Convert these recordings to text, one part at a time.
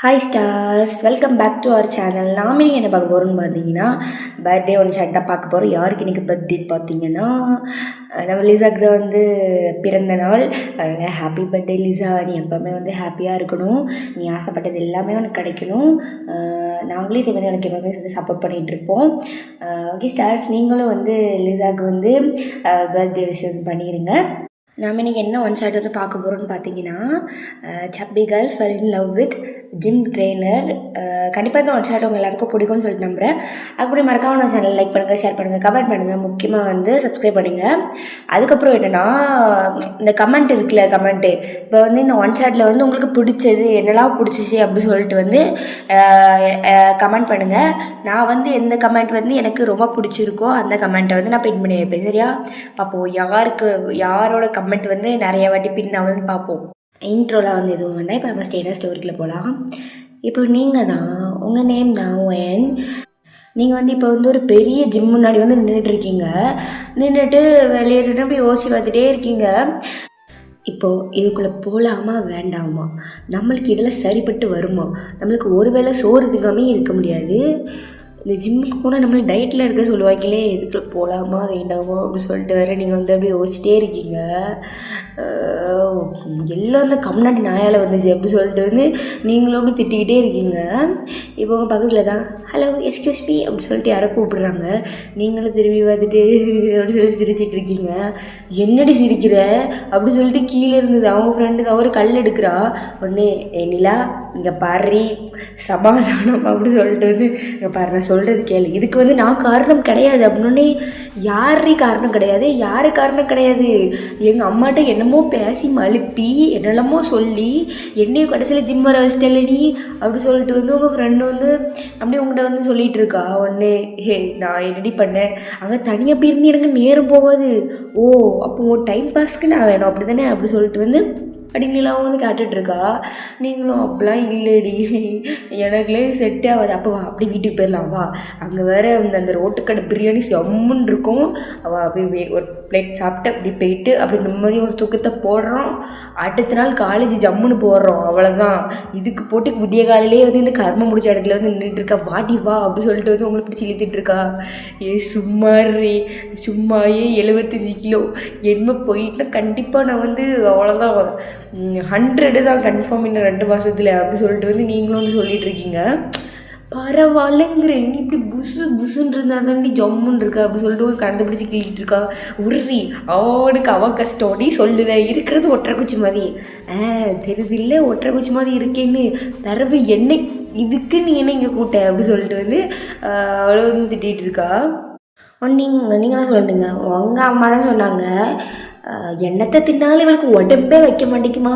Hi stars, welcome back to our channel. நாம் இன்றைக்கி என்ன பார்க்க போகிறோம்னு பார்த்தீங்கன்னா, பர்த்டே ஒன்று சேட் தான் பார்க்க போகிறோம். யாருக்கு இன்றைக்கி பர்த்டேன்னு பார்த்தீங்கன்னா, நம்ம லிசாக்கு தான் வந்து பிறந்த நாள். அதனால் ஹாப்பி பர்த்டே லிசா, நீ எப்போவுமே வந்து ஹாப்பியாக இருக்கணும், நீ ஆசைப்பட்டது எல்லாமே உனக்கு கிடைக்கணும். நாங்களே இதே மாதிரி உனக்கு எப்போவுமே வந்து சப்போர்ட் பண்ணிகிட்ருப்போம். ஓகே ஸ்டார்ஸ், நீங்களும் வந்து லிசாவுக்கு வந்து பர்த்டே விஷயம் பண்ணிடுங்க. நாம் இன்றைக்கி என்ன ஒன் ஷாட் வந்து பார்க்க போகிறோம்னு பார்த்தீங்கன்னா, chubby girl fell in love with gym trainer. கண்டிப்பாக இந்த ஒன் ஷாட் உங்கள் எல்லாத்துக்கும் பிடிக்கும்னு சொல்லிட்டு நம்புகிறேன். அதுக்கு மறக்காம நம்ம சேனல் லைக் பண்ணுங்கள், ஷேர் பண்ணுங்கள், கமெண்ட் பண்ணுங்கள், முக்கியமாக வந்து சப்ஸ்கிரைப் பண்ணுங்கள். அதுக்கப்புறம் என்னென்னா, இந்த கமெண்ட் இருக்குல்ல, கமெண்ட்டு இப்போ வந்து இந்த ஒன் ஷாட்டில் வந்து உங்களுக்கு பிடிச்சது என்னெல்லாம் பிடிச்சிச்சு அப்படின்னு சொல்லிட்டு வந்து கமெண்ட் பண்ணுங்கள். நான் வந்து எந்த கமெண்ட் வந்து எனக்கு ரொம்ப பிடிச்சிருக்கோ அந்த கமெண்ட்டை வந்து நான் பின் பண்ணி வைப்பேன். சரியா? பார்ப்போம் யாரோட கமெண்ட் வந்து நிறைய வாட்டி பின் ஆகுதுன்னு பார்ப்போம். இன்ட்ரோலாம் வந்து எதுவும் வேண்டாம். இப்போ நம்ம ஸ்டோரிக்குள்ளே போகலாம். இப்போ நீங்கள் தான், உங்கள் நேம் தான் ஒயன். நீங்கள் வந்து இப்போ வந்து ஒரு பெரிய ஜிம் முன்னாடி வந்து நின்றுட்டு வெளியேறிட்டு அப்படி யோசிச்சு பார்த்துட்டே இருக்கீங்க. இப்போது இதுக்குள்ளே போகலாமா வேண்டாமா, நம்மளுக்கு இதில் சரிப்பட்டு வருமா, நம்மளுக்கு ஒரு வேளை சோறு திங்காமே இருக்க முடியாது. இந்த ஜிம்முக்கு போனால் நம்மளை டயட்டில் இருக்க சொல்லுவாங்களே, இதுக்குள்ளே போகலாமா வேண்டாமா அப்படின்னு சொல்லிட்டு வேறு நீங்கள் வந்து அப்படியே யோசிச்சிட்டே இருக்கீங்க. எல்லோரும் கம்னாட்டி நாயால் வந்துச்சு அப்படி சொல்லிட்டு வந்து நீங்களும் அப்படி திட்டிக்கிட்டே இருக்கீங்க. இப்போ உங்கள் பக்கத்தில் தான் ஹலோ எக்ஸ்கியூஸ் மீ அப்படின்னு சொல்லிட்டு யாரோ கூப்பிடுறாங்க. நீங்களும் திரும்பி பார்த்துட்டு அப்படி சொல்லி சிரிச்சிட்டு இருக்கீங்க. என்னடி சிரிக்கிற அப்படி சொல்லிட்டு கீழே இருந்தது அவங்க ஃப்ரெண்டு தான் ஒரு கல் எடுக்கிறா. உடனே நிலா இங்கே பாரி சமாதானம் அப்படி சொல்லிட்டு வந்து இங்கே பாரு நான் சொல்கிறது கேளு, இதுக்கு வந்து நான் காரணம் கிடையாது அப்படின்னே. யாரே காரணம் கிடையாது, யார் காரணம் கிடையாது, எங்கள் அம்மாட்ட என்னமோ பேசி மழுப்பி என்னெல்லாமோ சொல்லி என்னையும் கடைசியில் ஜிம் வர வச்சிட்டல நீ அப்படி சொல்லிட்டு வந்து உங்கள் ஃப்ரெண்டு வந்து அப்படியே உங்கள்கிட்ட வந்து சொல்லிகிட்டு இருக்கா. உடனே ஹே நான் என்னடி பண்ணேன், அங்கே தனியாக போயிருந்து எனக்கு நேரம் போகாது, ஓ அப்போ உன் டைம் பாஸ்க்கு நான் வேணும் அப்படி தானே அப்படி சொல்லிட்டு வந்து அப்படின்னுலாம் வந்து கேட்டுட்ருக்கா. நீங்களும் அப்படிலாம் இல்லைடி, எனக்குலே செட்டே ஆகாது, அப்போ வா அப்படி வீட்டுக்கு போயிடலாம் வா, அங்கே வேறு அந்த ரோட்டுக்கடை பிரியாணி செம்முன்னு இருக்கும், அவள் அப்படி ஒரு பிளேட் சாப்பிட்டு அப்படி போயிட்டு அப்படி நிம்மதியாக ஒரு தூக்கத்தை போடுறோம். அடுத்த நாள் காலேஜ் ஜம்முன்னு போடுறோம். அவ்வளோதான். இதுக்கு போட்டு விடிய காலையிலே வந்து இந்த கர்மம் முடிச்ச இடத்துல வந்து நின்றுட்டுருக்கா. வாடி வா அப்படி சொல்லிட்டு வந்து உங்களை பிடிச்சி இழுத்துட்ருக்கா. சும்மாயே 75 கிலோ என்ன போயிட்டுனா கண்டிப்பாக நான் வந்து அவ்வளோதான் 100 தான் கன்ஃபார்ம் இன்னும் 2 மாதத்தில் அப்படி சொல்லிட்டு வந்து நீங்களும் வந்து சொல்லிகிட்ருக்கீங்க. பரவாயில்லைங்கிறேன், நீ இப்படி புசுன்னு இருந்தால் தான் நீ ஜம்முன்னு இருக்கா அப்படி சொல்லிட்டு கண்டுபிடிச்சி கிள்ளிட்டு இருக்கா. உருறி அவனுக்கு அவன் கஷ்டம் நீ சொல்லுவேன், இருக்கிறது ஒற்றை குச்சி மாதிரி தெரியுது இல்லை, ஒற்றை குச்சி மாதிரி இருக்கேன்னு பிறகு என்னை இதுக்கு நீ என்ன இங்கே கூட்ட அப்படி சொல்லிட்டு வந்து அவ்வளோ வந்து திட்டிகிட்டு இருக்கா. நீங்கள் தான் சொல்லிட்டுங்க, உங்கள் அம்மா தான் சொன்னாங்க, எண்ணத்தை தின்னாலும் இவளுக்கு உடம்பே வைக்க மாட்டேங்குமா,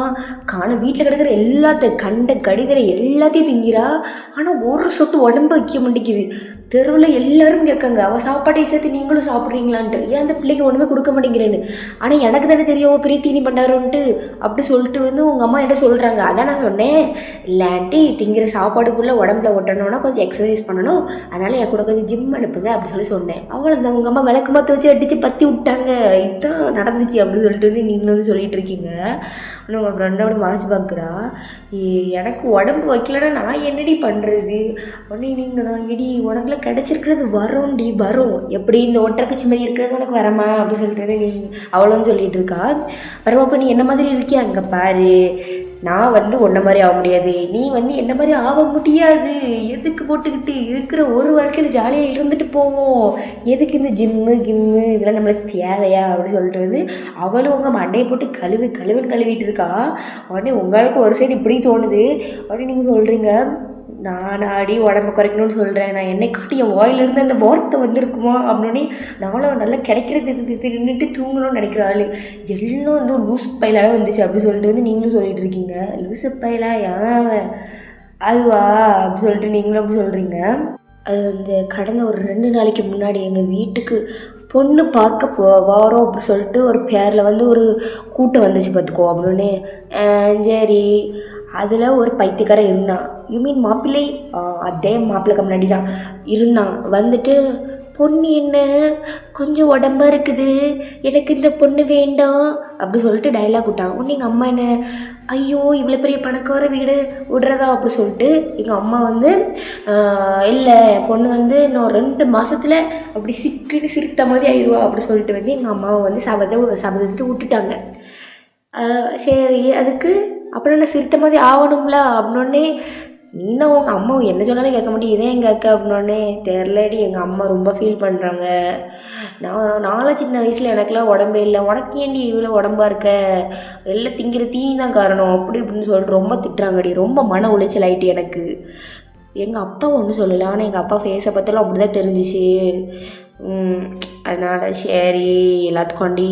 வீட்டில் கிடக்கிற எல்லாத்தையும் கண்ட கடிதலை எல்லாத்தையும் திங்கிறா, ஆனால் ஒரு சொட்டு உடம்பு வைக்க மாட்டேங்குது. தெருவில் எல்லோரும் கேட்காங்க, அவள் சாப்பாட்டை சேர்த்து நீங்களும் சாப்பிட்றீங்களான்ட்டு, ஏன் அந்த பிள்ளைக்கு ஒன்றுமே கொடுக்க மாட்டேங்கிறேன்னு. ஆனால் எனக்கு தானே தெரியும் பெரிய தீனி பண்ணாரோன்ட்டு அப்படி சொல்லிட்டு வந்து உங்கள் அம்மா என்ன சொல்கிறாங்க. அதான் நான் சொன்னேன், இல்லாட்டி திங்கிற சாப்பாடுக்குள்ளே உடம்புல ஒட்டணும்னா கொஞ்சம் எக்ஸசைஸ் பண்ணணும், அதனால் என் கூட கொஞ்சம் ஜிம் அனுப்புங்க அப்படி சொன்னேன். அவ்வளோதான், உங்கள் அம்மா விளக்கு மாற்ற வச்சு அடித்து பற்றி விட்டாங்க, இதுதான் நடந்துச்சு அப்படின்னு சொல்லிட்டு வந்து நீங்களும் வந்து சொல்லிகிட்டு இருக்கீங்க. இன்னும் உங்கள் ஃப்ரெண்டோட மறைச்சி பார்க்குறா. எனக்கு உடம்பு வைக்கலன்னா நான் என்னடி பண்ணுறது, உடனே நீங்கள் தான் எடி உனக்குலாம் கிடச்சிருக்கிறது வரும், எப்படி இந்த ஒற்றைக்குச்சி மாதிரி இருக்கிறது உனக்கு வரமா அப்படி சொல்லிட்டு நீ அவ்வளோன்னு சொல்லிகிட்டு இருக்கா. பரவாயில்ல, நீ என்ன மாதிரி இருக்கியா, அங்கே பாரு, நான் வந்து உன்ன மாதிரி ஆக முடியாது, நீ வந்து என்ன மாதிரி ஆக முடியாது, எதுக்கு போட்டுக்கிட்டு இருக்கிற ஒரு வாழ்க்கையில் ஜாலியாக இருந்துட்டு போவோம், எதுக்கு இந்த கிம்மு இதெல்லாம் நம்மளுக்கு தேவையா அப்படின்னு சொல்லிட்டு வந்து அவளும் உங்கள் மண்டையை போட்டு கழுவுன்னு கழுவிட்டு இருக்கா. உடனே உங்களுக்கு ஒரு சைடு இப்படி தோணுது. உடனே நீங்கள் சொல்கிறீங்க, நான் அடி உடம்பு குறைக்கணும்னு சொல்கிறேன், நான் என்னை காட்டி என் வாயிலிருந்து அந்த வார்த்தை வந்திருக்குமா அப்படின்னே நானும் நல்லா கிடைக்கிறது நின்றுட்டு தூங்கணும்னு நினைக்கிற ஆள் எல்லாம் வந்து ஒரு லூசு பயிலாக வந்துச்சு அப்படி சொல்லிட்டு வந்து நீங்களும் சொல்லிட்டு இருக்கீங்க. லூசு பயிலா ஏன் அதுவா அப்படி சொல்லிட்டு நீங்களும் அப்படி சொல்கிறீங்க. அது வந்து கடந்த ஒரு 2 நாளைக்கு முன்னாடி எங்கள் வீட்டுக்கு பொண்ணு பார்க்க வரோம் அப்படி சொல்லிட்டு ஒரு பேரில் வந்து ஒரு கூட்டம் வந்துச்சு பார்த்துக்கோ அப்படின்னு. சரி, அதில் ஒரு பைத்தியக்காரன் இருந்தான். யூ மீன் மாப்பிள்ளை, அதே மாப்பிள்ளைக்கு முன்னாடி தான் இருந்தான். வந்துட்டு பொண்ணு என்ன கொஞ்சம் உடம்பா இருக்குது, எனக்கு இந்த பொண்ணு வேண்டாம் அப்படி சொல்லிட்டு டைலாக் விட்டாங்க. உடனே எங்கள் அம்மா என்ன, ஐயோ இவ்வளோ பெரிய பணக்கார வீடு விடுறதா அப்படி சொல்லிட்டு எங்கள் அம்மா வந்து இல்லை பொண்ணு வந்து இன்னும் 2 மாதத்தில் அப்படி சிக்குன்னு சிரித்த மாதிரி ஆயிடுவா அப்படி சொல்லிட்டு வந்து எங்கள் அம்மாவை வந்து சபதத்துட்டு விட்டுட்டாங்க. சரி அதுக்கு அப்புறம் என்ன சிரித்த மாதிரி ஆகணும்ல அப்படின்னோடனே, நீ தான் உங்கள் அம்மா என்ன சொன்னாலும் கேட்க மாட்டேன், இதே எங்கள் அக்கா அப்படின்னோடனே, தெரிலடி எங்கள் அம்மா ரொம்ப ஃபீல் பண்ணுறாங்க. நானும் சின்ன வயசில் எனக்குலாம் உடம்பே இல்லை, உனக்கு ஏண்டி இவ்வளோ உடம்பா இருக்க, எல்லாம் திங்கிற தீனி தான் காரணம் அப்படி இப்படின்னு சொல்லிட்டு ரொம்ப திட்டுறாங்கடி. ரொம்ப மன உளைச்சல் ஆகிட்டு எனக்கு. எங்கள் அப்பா ஒன்றும் சொல்லலை, ஆனால் எங்கள் அப்பா ஃபேஸை பார்த்தாலும் அப்படி தான் தெரிஞ்சிச்சு. அதனால் சரி எல்லாத்துக்கொண்டி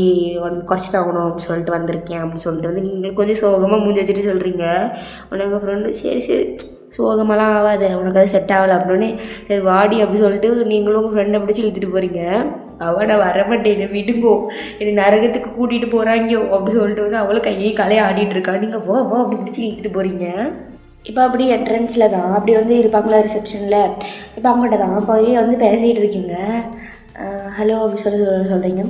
குறைச்சி தாங்கணும் அப்படின்னு சொல்லிட்டு வந்திருக்கேன் அப்படின்னு சொல்லிட்டு வந்து நீங்களும் கொஞ்சம் சோகமாக மூஞ்சி வச்சுட்டு சொல்கிறீங்க. உடனே எங்கள் ஃப்ரெண்டு சரி சோகமெல்லாம் ஆகாது, உனக்கு அது செட் ஆகலை அப்படின்னே, சரி வாடி அப்படி சொல்லிட்டு நீங்களும் உங்கள் ஃப்ரெண்டை பிடிச்சி இழுத்துட்டு போகிறீங்க. அவனை வரமாட்டேன் விடுங்கோ, என்னை நரகத்துக்கு கூட்டிகிட்டு போகிறாங்கோ அப்படி சொல்லிட்டு வந்து அவளும் கையை காலையை ஆடிட்டு இருக்கா. நீங்கள் வா அப்படி பிடிச்சி இழுத்துட்டு போகிறீங்க. இப்போ அப்படி என்ட்ரன்ஸில் தான் அப்படி வந்து இருப்பாங்களா ரிசப்ஷனில், இப்போ அவங்கள்ட்ட தான் போய் வந்து பேசிகிட்டு இருக்கீங்க. ஹலோ அப்படி சொல்கிறீங்க.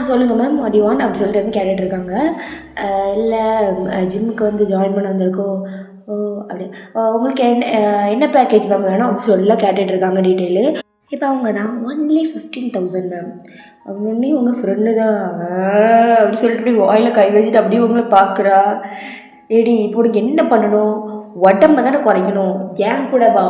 சொல்லுங்கள் மேம் வாட் யூ வாண்ட் அப்படி சொல்லிட்டு வந்து கேட்டுட்ருக்காங்க. இல்லை ஜிம்முக்கு வந்து ஜாயின் பண்ண வந்திருக்கோம். ஓ அப்படி உங்களுக்கு என்ன பேக்கேஜ் மேம் வேணும் அப்படி சொல்ல கேட்டுட்ருக்காங்க டீட்டெயிலு. இப்போ அவங்க தான் ஒன்லி 15,000 மேம் அப்படின்னு. உங்கள் ஃப்ரெண்டு தான் அப்படி சொல்லிட்டு அப்படி வாயில் கை வச்சுட்டு அப்படியே உங்களை பார்க்குறா. ஏடி இப்போ உனக்கு என்ன பண்ணணும், உடம்ப தானே குறைக்கணும், ஏன் கூட வா,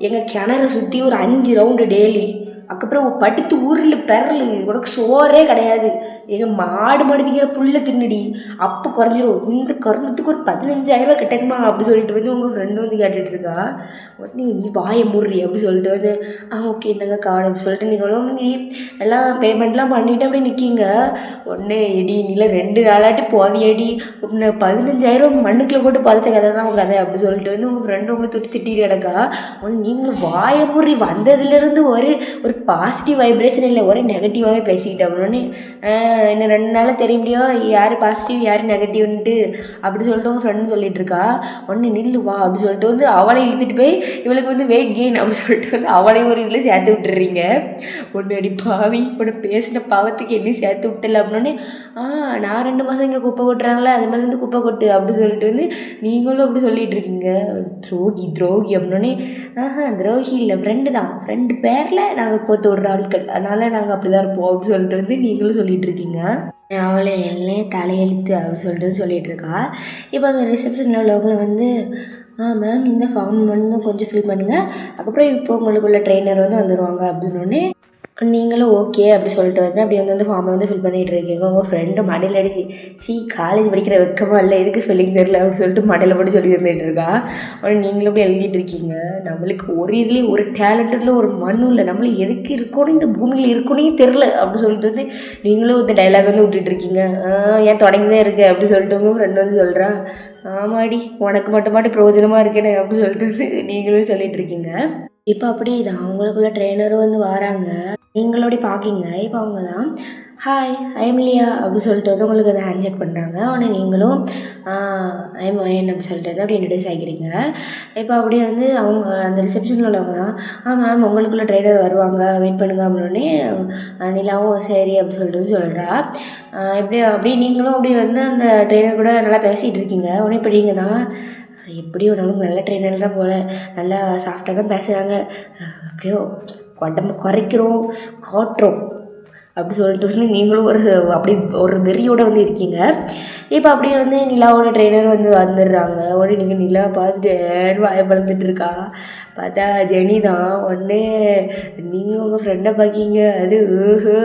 எங்கள் கிணறு சுற்றி ஒரு 5 ரவுண்டு டெய்லி, அதுக்கப்புறம் படுத்து ஊரில் பெறல், உனக்கு சோறே கிடையாது, எங்கள் மாடு மடுத்திக்கிற புல்லை தின்னுடி, அப்போ குறைஞ்சிரும், இந்த கருமத்துக்கு ஒரு 15,000 கட்டணுமா அப்படி சொல்லிட்டு வந்து உங்கள் ஃப்ரெண்டு வந்து கேட்டுட்ருக்கா. உடனே நீ வாயை மூடுறி அப்படி சொல்லிட்டு வந்து ஓகே இந்தாங்க கார்டு அப்படி சொல்லிட்டு நீங்களும் நீ எல்லாம் பேமெண்ட்லாம் பண்ணிவிட்டு அப்படியே நிற்கிங்க. உடனே எடி நீலாம் 2 நாளாட்டி போவியடி, 15,000 மண்ணுக்குள்ளே போட்டு பதிச்ச கதை தான் உங்கள் கதை அப்படி சொல்லிட்டு வந்து உங்கள் ஃப்ரெண்டு உங்களை திட்டிட்டு கிடக்கா. உடனே நீங்களும் வாயை மூடுறி, வந்ததுலேருந்து ஒரு பாசிட்டிவ் வைப்ரேஷன் இல்லை, ஒரே நெகட்டிவாகவே பேசிக்கிட்டேன். அப்படின்னு இன்னும் 2 நாளாக தெரிய முடியும் யார் பாசிட்டிவ் யார் நெகட்டிவ்ன்ட்டு அப்படி சொல்லிட்டு உங்கள் ஃப்ரெண்டு சொல்லிட்டு இருக்கா. ஒன்று நில்லு வா அப்படி சொல்லிட்டு வந்து அவளை இழுத்துட்டு போய் இவளுக்கு வந்து வெயிட் கெயின் அப்படி சொல்லிட்டு வந்து அவளையும் ஒரு இதில் சேர்த்து விட்டுறீங்க. ஒன்று அடி பாவி உன்னை பேசின பாவத்துக்கு என்னையும் சேர்த்து விட்டல அப்படின்னே, நான் 2 மாதம் இங்கே குப்பை கொட்டுறாங்களே அது மாதிரி வந்து குப்பை கொட்டு அப்படி சொல்லிட்டு வந்து நீங்களும் அப்படி சொல்லிட்டு இருக்கீங்க. துரோகி அப்படின்னே, துரோகி இல்லை ஃப்ரெண்டு தான், ஃப்ரெண்டு பேரில் நாங்கள் கோத்து விடுற ஆட்கள், அதனால் நாங்கள் அப்படி தான் இருப்போம் அப்படி சொல்லிட்டு வந்து நீங்களும் சொல்லிட்டு இருக்கீங்க. அவளை எல்லாம் தலையெழுத்து அப்படின்னு சொல்லிட்டு சொல்லிகிட்டு இருக்கா. இப்போ அந்த ரிசப்ஷனில் உள்ளவங்களை வந்து மேம் இந்த ஃபார்ம் வந்து கொஞ்சம் ஃபில் பண்ணுங்கள், அதுக்கப்புறம் இப்போ உங்களுக்குள்ள ட்ரெயினர் வந்து வந்துடுவாங்க அப்படின்னோடனே நீங்களும் ஓகே அப்படி சொல்லிட்டு வந்து அப்படி வந்து ஃபார்மை வந்து ஃபில் பண்ணிகிட்டு இருக்கீங்க. உங்கள் ஃப்ரெண்டு மடையில் அடிச்சு காலேஜ் படிக்கிற வெக்கமாக இல்லை, எதுக்கு ஸ்பெல்லிங் தெரியல அப்படின்னு சொல்லிட்டு மடையில் போட்டு சொல்லி தந்துட்டு இருக்கா. ஆனால் நீங்களும் அப்படி எழுதிட்டு இருக்கீங்க. நம்மளுக்கு ஒரு இதுலேயும் ஒரு டேலண்ட்டில் ஒரு மண்ணும் இல்லை, நம்மளும் எதுக்கு இருக்கணும் இந்த பூமியில் இருக்கணும் தெரில அப்படி சொல்லிட்டு வந்து நீங்களும் இந்த டைலாக் வந்து விட்டுட்டுருக்கீங்க. ஏன் தொடங்கி தான் இருக்குது அப்படி சொல்லிட்டு உங்கள் ஃப்ரெண்டு வந்து சொல்கிறா. ஆமாடி உனக்கு மட்டுமாட்டி பிரயோஜனமாக இருக்கேன்னு அப்படி சொல்லிட்டு வந்து நீங்களும் சொல்லிட்டு இருக்கீங்க. இப்போ அப்படி தான் அவங்களுக்குள்ள ட்ரெயினரும் வந்து வராங்க, நீங்களோட பார்க்கிங்க. இப்போ அவங்க தான் ஹாய் ஐம் லியா அப்படி சொல்லிட்டு வந்து உங்களுக்கு அதை ஹேண்ட் செக் பண்ணுறாங்க. உடனே நீங்களும் ஐம் அயன் அப்படி சொல்லிட்டு வந்து அப்படி இன்ட்ரடியூஸ் ஆகிக்கிறீங்க. இப்போ அப்படியே வந்து அவங்க அந்த ரிசப்ஷனில் உள்ளவங்க தான் மேம் உங்களுக்குள்ள ட்ரெயினர் வருவாங்க வெயிட் பண்ணுங்க அப்படின்னே. நிலாவும் சரி அப்படி சொல்லிட்டு சொல்கிறா. அப்படியே நீங்களும் அப்படியே வந்து அந்த ட்ரெயினர் கூட நல்லா பேசிகிட்டு இருக்கீங்க. உடனே இப்போ நீங்கள் தான் எப்படியும் நம்மளுக்கு நல்ல ட்ரெயினர் தான் போல், நல்லா சாஃப்டாக தான் பேசுகிறாங்க, அப்படியோ உடம்பு குறைக்கிறோம் காட்டுறோம் அப்படி சொல்லிட்டு வந்து நீங்களும் அப்படி ஒரு வெறியோடு வந்து இருக்கீங்க. இப்போ அப்படியே வந்து நிலாவோட ட்ரெயினர் வந்து வந்துடுறாங்க. உடனே நீங்கள் நிலா பார்த்துட்டு வாயை பழந்துட்டு இருக்கா. பார்த்தா ஜெனி தான். உடனே நீங்கள் உங்கள் ஃப்ரெண்டை பார்க்கிங்க, அது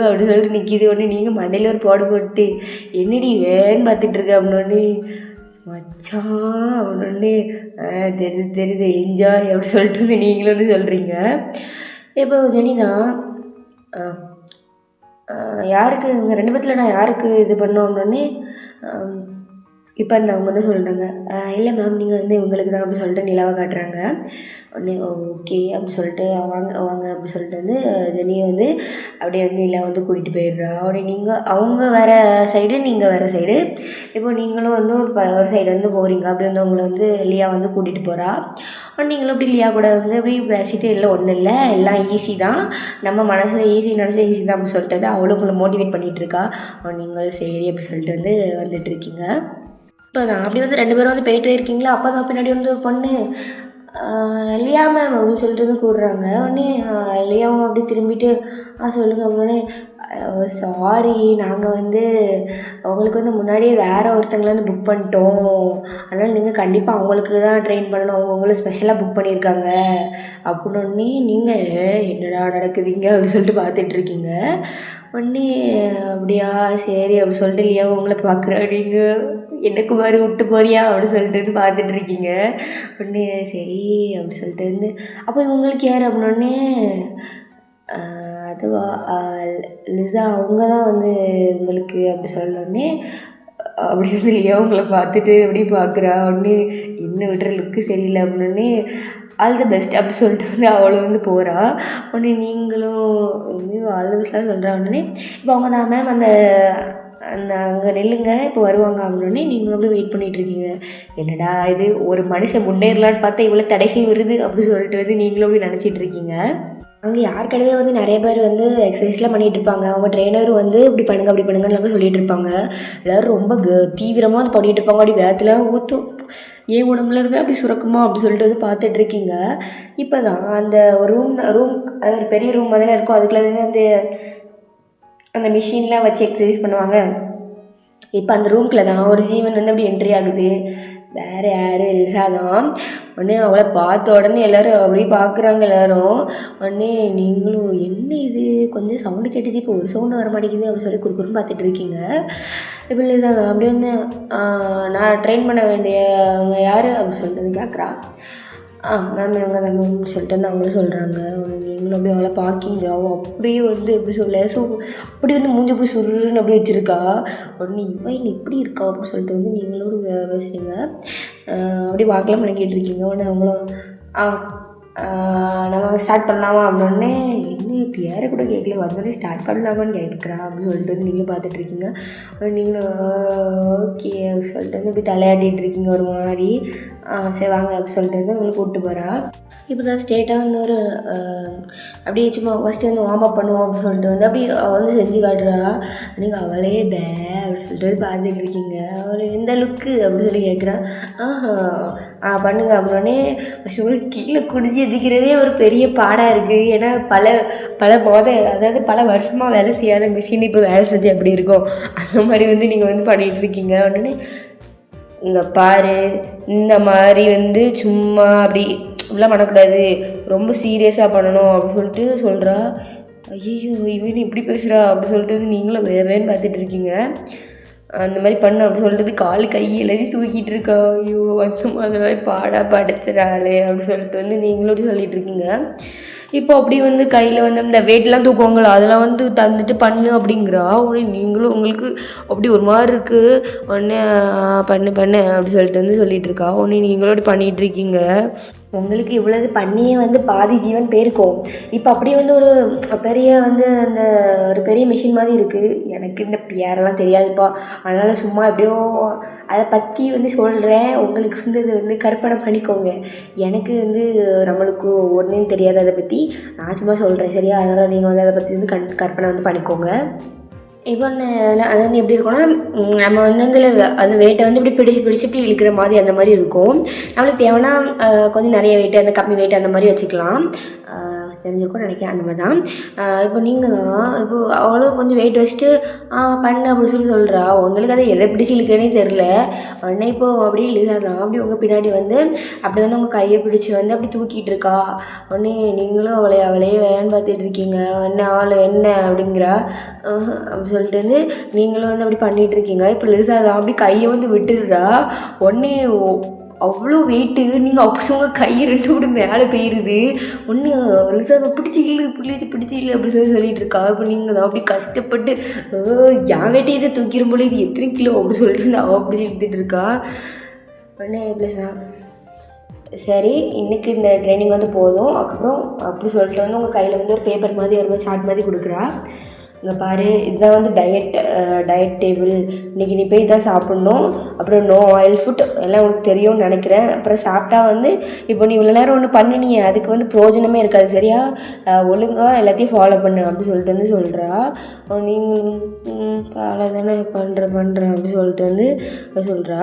அப்படி சொல்லிட்டு நிற்கிது. உடனே நீங்கள் மண்டையில் ஒரு போடு போட்டு என்னடி வேன்னு பார்த்துட்ருக்க அப்படின்னே மச்சான் அப்படின்னே தெரியுது என்ஜாய் அப்படி சொல்லிட்டு வந்து நீங்களும் வந்து சொல்கிறீங்க. இப்போ ஜெனி தான் யாருக்கு இங்கே 2 பேத்தில் நான் யாருக்கு இது பண்ணோம் அப்படின்னே. இப்போ அந்த அவங்க வந்து சொல்கிறாங்க இல்லை மேம் நீங்கள் வந்து இவங்களுக்கு தான் அப்படி சொல்லிட்டு நிலாவை காட்டுறாங்க. உடனே ஓகே அப்படி சொல்லிட்டு அவங்க அப்படி சொல்லிட்டு வந்து ஜெனியை வந்து அப்படியே வந்து நிலா வந்து கூட்டிகிட்டு போயிடுறா. உடனே அவங்க வேறு சைடு நீங்கள் வேறு சைடு. இப்போ நீங்களும் வந்து ஒரு சைடு வந்து போகிறீங்க. அப்படி வந்து அவங்கள வந்து லியா வந்து கூட்டிகிட்டு போகிறா. நீங்களும் அப்படி லியா கூட வந்து அப்படி பேசிட்டு இல்லை ஒன்றும் இல்லை எல்லாம் ஈஸி தான், நம்ம மனசில் ஈஸி நினச்சா ஈஸி தான் அப்படி சொல்லிட்டு அவளும் உங்களை மோட்டிவேட் பண்ணிகிட்ருக்கா. நீங்களும் சரி அப்படி சொல்லிட்டு வந்து வந்துட்டுருக்கீங்க. இப்போ தான் அப்படி வந்து 2 பேரும் வந்து போயிட்டே இருக்கீங்களா, அப்போ தான் பின்னாடி வந்து ஒரு பொண்ணு லியா மேம் அப்படின்னு சொல்லிட்டு வந்து கூடுறாங்க. உடனே லியாவும் அப்படி திரும்பிட்டு சொல்லுங்கள் அப்படின்னே, சாரி நாங்கள் வந்து அவங்களுக்கு வந்து முன்னாடியே வேறு ஒருத்தங்களை வந்து புக் பண்ணிட்டோம், அதனால் நீங்கள் கண்டிப்பாக அவங்களுக்கு தான் ட்ரெயின் பண்ணணும், அவங்கள ஸ்பெஷலாக புக் பண்ணியிருக்காங்க அப்படின்னே. நீங்கள் என்னடா நடக்குதுங்க அப்படின்னு சொல்லிட்டு பார்த்துட்ருக்கீங்க. உடனே அப்படியா சரி அப்படி சொல்லிட்டு லியாவும் உங்களை பார்க்குறேன், நீங்கள் எனக்கு மாதிரி விட்டு போறியா அப்படின்னு சொல்லிட்டு வந்து பார்த்துட்ருக்கீங்க. உடனே சரி அப்படி சொல்லிட்டு வந்து அப்போ இவங்களுக்கு யார் அப்படின்னே, அதுவா லிசா அவங்க தான் வந்து உங்களுக்கு அப்படி சொல்லணுன்னே. அப்படி வந்து லியா உங்களை பார்த்துட்டு அப்படி பார்க்குறா. உடனே என்ன விட்டுற லுக்கு சரியில்லை அப்படின்னே, ஆல் த பெஸ்ட் அப்படி சொல்லிட்டு வந்து அவளை வந்து போகிறா. உடனே நீங்களும் ஆல் த பெஸ்ட்லாம் சொல்கிறா. உடனே இப்போ அவங்க தான் மேம் அந்த அங்கே நில்லுங்க இப்போ வருவாங்க அப்படின்னே நீங்களும் அப்படி வெயிட் பண்ணிகிட்ருக்கீங்க. என்னடா இது ஒரு மனுஷன் முன்னேறலான்னு பார்த்தா இவ்வளோ தடைகள் வருது அப்படி சொல்லிட்டு வந்து நீங்களும் அப்படி நினச்சிட்ருக்கீங்க. அங்கே யாருக்கடவே வந்து நிறைய பேர் வந்து எக்ஸசைஸ்லாம் பண்ணிகிட்டு இருப்பாங்க. அவங்க ட்ரெயினரும் வந்து இப்படி பண்ணுங்க அப்படி பண்ணுங்கன்னு எல்லாமே சொல்லிகிட்டு இருப்பாங்க. எல்லோரும் ரொம்ப தீவிரமாக வந்து பண்ணிகிட்டு இருப்பாங்க. அப்படி வேகத்தில் ஊற்றும் ஏன் உடம்புல இருந்து அப்படி சுரக்குமா அப்படி சொல்லிட்டு வந்து பார்த்துட்ருக்கீங்க. இப்போ தான் அந்த ஒரு ரூம் அது ஒரு பெரிய ரூம் மாதிரி இருக்கும். அதுக்குள்ளே வந்து அந்த மிஷின்லாம் வச்சு எக்ஸசைஸ் பண்ணுவாங்க. இப்போ அந்த ரூம்குள்ளே தான் ஒரு ஜீவன் வந்து அப்படி என்ட்ரி ஆகுது. வேறு யார் எல்சா தான். உடனே அவளை பார்த்த உடனே எல்லோரும் அப்படியே பார்க்குறாங்க எல்லோரும். உடனே நீங்களும் என்ன இது கொஞ்சம் சவுண்டு கேட்டுச்சு, இப்போ ஒரு சவுண்டு வர மாட்டேங்குது அப்படி சொல்லி குறுக்குறுன்னு பார்த்துட்டு இருக்கீங்க. இப்போ எல்சா தான் அப்படி வந்து நான் ட்ரெயின் பண்ண வேண்டியவங்க யார் அப்படி சொல்லிட்டு வந்து கேட்குறா. மேம் இவங்க தான் மேம் சொல்லிட்டு வந்து அவங்களும் சொல்கிறாங்க. நீங்களும் அப்படியே அவளை பார்க்கிங்க. அவள் அப்படியே வந்து எப்படி சொல்ல அப்படி வந்து மூஞ்சி அப்படி சுருன்னு அப்படியே வச்சுருக்கா. உடனே இவன் இப்படி இருக்கா அப்படின்னு சொல்லிட்டு வந்து நீங்களும் பேசுகிறீங்க. அப்படியே வாக்கெல்லாம் பண்ணிக்கிட்டு இருக்கீங்க. உடனே அவங்களும் நம்ம ஸ்டார்ட் பண்ணலாமா அப்படின்னே, இன்னும் இப்போ யாரை கூட கேட்கல வந்தோடனே ஸ்டார்ட் பண்ணலாமான்னு கேட்குறா அப்படின்னு சொல்லிட்டு வந்து நீங்களும் பார்த்துட்ருக்கீங்க. நீங்களும் ஓகே அப்படி சொல்லிட்டு வந்து இப்படி தலையாட்டிகிட்டு இருக்கீங்க ஒரு மாதிரி. சரி வாங்க அப்படி சொல்லிட்டு வந்து உங்களை கூப்பிட்டு போகிறா. இப்போ தான் ஸ்டேட்டாக வந்து ஒரு அப்படியே சும்மா ஃபஸ்ட்டு வந்து வார்ம் அப் பண்ணுவோம் அப்படின்னு சொல்லிட்டு வந்து அப்படி வந்து செஞ்சு காட்டுறா. நீங்கள் அவளே அப்படின்னு சொல்லிட்டு வந்து பார்த்துட்டு இருக்கீங்க. அவளை எந்த லுக்கு அப்படின்னு சொல்லி கேட்குறா. பண்ணுங்க அப்படின்னே. ஃபஸ்ட்டு கீழே குடிஞ்சு எதிக்கிறதே ஒரு பெரிய பாடாக இருக்குது. ஏன்னா அதாவது பல வருஷமாக வேலை செய்யாத மிஷின் இப்போ வேலை செஞ்சு எப்படி இருக்கும் அந்த மாதிரி வந்து நீங்கள் வந்து பண்ணிகிட்டு இருக்கீங்க. உடனே இங்கே பாரு, இந்த மாதிரி வந்து சும்மா அப்படி இப்படிலாம் பண்ணக்கூடாது, ரொம்ப சீரியஸாக பண்ணணும் அப்படி சொல்லிட்டு சொல்கிறா. ஐயோ இவன் இப்படி பேசுகிறா அப்படி சொல்லிட்டு வந்து நீங்களும் வேவேன்னு பார்த்துட்ருக்கீங்க. அந்த மாதிரி பண்ண அப்படி சொல்லிட்டு கால் கை எல்லாத்தையும் தூக்கிட்டு இருக்கா. ஐயோ அந்த மாதிரி பாடாக படுத்துறாளே அப்படி சொல்லிட்டு வந்து நீங்களும் அப்படி சொல்லிகிட்ருக்கீங்க. இப்போ அப்படி வந்து கையில் வந்து இந்த வெயிட்லாம் தூக்குவாங்களா அதெல்லாம் வந்து தந்துட்டு பண்ணு அப்படிங்கிறா. உடனே நீங்களும் உங்களுக்கு அப்படி ஒரு மாதிரி இருக்குது. உடனே பண்ணு அப்படி சொல்லிட்டு வந்து சொல்லிகிட்ருக்கா. உடனே நீங்களும் அப்படி பண்ணிகிட்ருக்கீங்க. உங்களுக்கு இவ்வளவு பண்ணியே வந்து பாதி ஜீவன் போயிருக்கும். இப்போ அப்படியே வந்து ஒரு பெரிய வந்து அந்த ஒரு பெரிய மிஷின் மாதிரி இருக்குது. எனக்கு இந்த பேரெல்லாம் தெரியாதுப்பா, அதனால் சும்மா எப்படியோ அதை பற்றி வந்து சொல்கிறேன். உங்களுக்கு வந்து அது வந்து கற்பனை பண்ணிக்கோங்க. எனக்கு வந்து நம்மளுக்கு ஒன்றும் தெரியாது அதை பற்றி, நான் சும்மா சொல்கிறேன் சரியா? அதனால் நீங்கள் வந்து அதை பற்றி வந்து கற்பனை வந்து பண்ணிக்கோங்க. இப்போ அது வந்து எப்படி இருக்கும்னா, நம்ம வந்து அந்த வெயிட்டை வந்து இப்படி பிடிச்சி இப்படி இழுக்கிற மாதிரி அந்த மாதிரி இருக்கும். நம்மளுக்கு தேவைன்னா கொஞ்சம் நிறைய வெயிட்டு அந்த கம்மி வெயிட் அந்த மாதிரி வச்சுக்கலாம். தெரிஞ்சிருக்கும்னு நினைக்கிறேன். அந்த மாதிரி தான். இப்போ நீங்கள் தான் இப்போ அவளும் கொஞ்சம் வெயிட் வச்சுட்டு பண்ணு அப்படின்னு சொல்கிறா. உங்களுக்கு அதை எதை பிடிச்சி இழுக்கனே தெரில. உடனே இப்போது அப்படியே இழுதான் அப்படி உங்கள் பின்னாடி வந்து அப்படி வந்து உங்கள் கையை பிடிச்சி வந்து அப்படி தூக்கிட்டு இருக்கா. உடனே நீங்களும் அவளே வேன்னு பார்த்துட்டு இருக்கீங்க. உடனே அவளை என்ன அப்படிங்கிறா அப்படி சொல்லிட்டு வந்து நீங்களும் வந்து அப்படி பண்ணிகிட்டு இருக்கீங்க. இப்போ லிசா தான் அப்படி கையை வந்து விட்டுடுறா. உடனே அவ்வளோ வெயிட்டு நீங்கள் அப்படி உங்கள் கை 2 கூட மேலே போயிடுது. ஒன்று லிசா அதை பிடிச்சி இல்லை அப்படி சொல்லிட்டு இருக்கா. இப்போ நீங்கள் தான் அப்படி கஷ்டப்பட்டு என் வெயிட்டை இதை தூக்கிடும் போல இது எத்தனை கிலோ அப்படி சொல்லிட்டு வந்து அவள் அப்படி இழுத்துட்டு இருக்கா. உடனே ப்ளஸ் சரி இன்றைக்கி இந்த ட்ரைனிங் வந்து போதும். அதுக்கப்புறம் அப்படி சொல்லிட்டு வந்து உங்கள் கையில் வந்து ஒரு பேப்பர் மாதிரி ஒரு சார்ட் மாதிரி கொடுக்குறா. இங்கே பாரு, இதுதான் வந்து டயட் டேபிள். இன்றைக்கி நீ போய் தான் சாப்பிட்ணும். அப்புறம் நோ ஆயில் ஃபுட் எல்லாம் உனக்கு தெரியும்னு நினைக்கிறேன். அப்புறம் சாப்பிட்டா வந்து இப்போ நீ இவ்வளோ நேரம் ஒன்று பண்ணினியே, அதுக்கு வந்து பிரயோஜனமே இருக்காது. சரியா? ஒழுங்காக எல்லாத்தையும் ஃபாலோ பண்ணு அப்படி சொல்லிட்டு வந்து சொல்கிறா. நீங்கள் ஃபாலோ தானே பண்ணுறேன் அப்படி சொல்லிட்டு வந்து சொல்கிறா.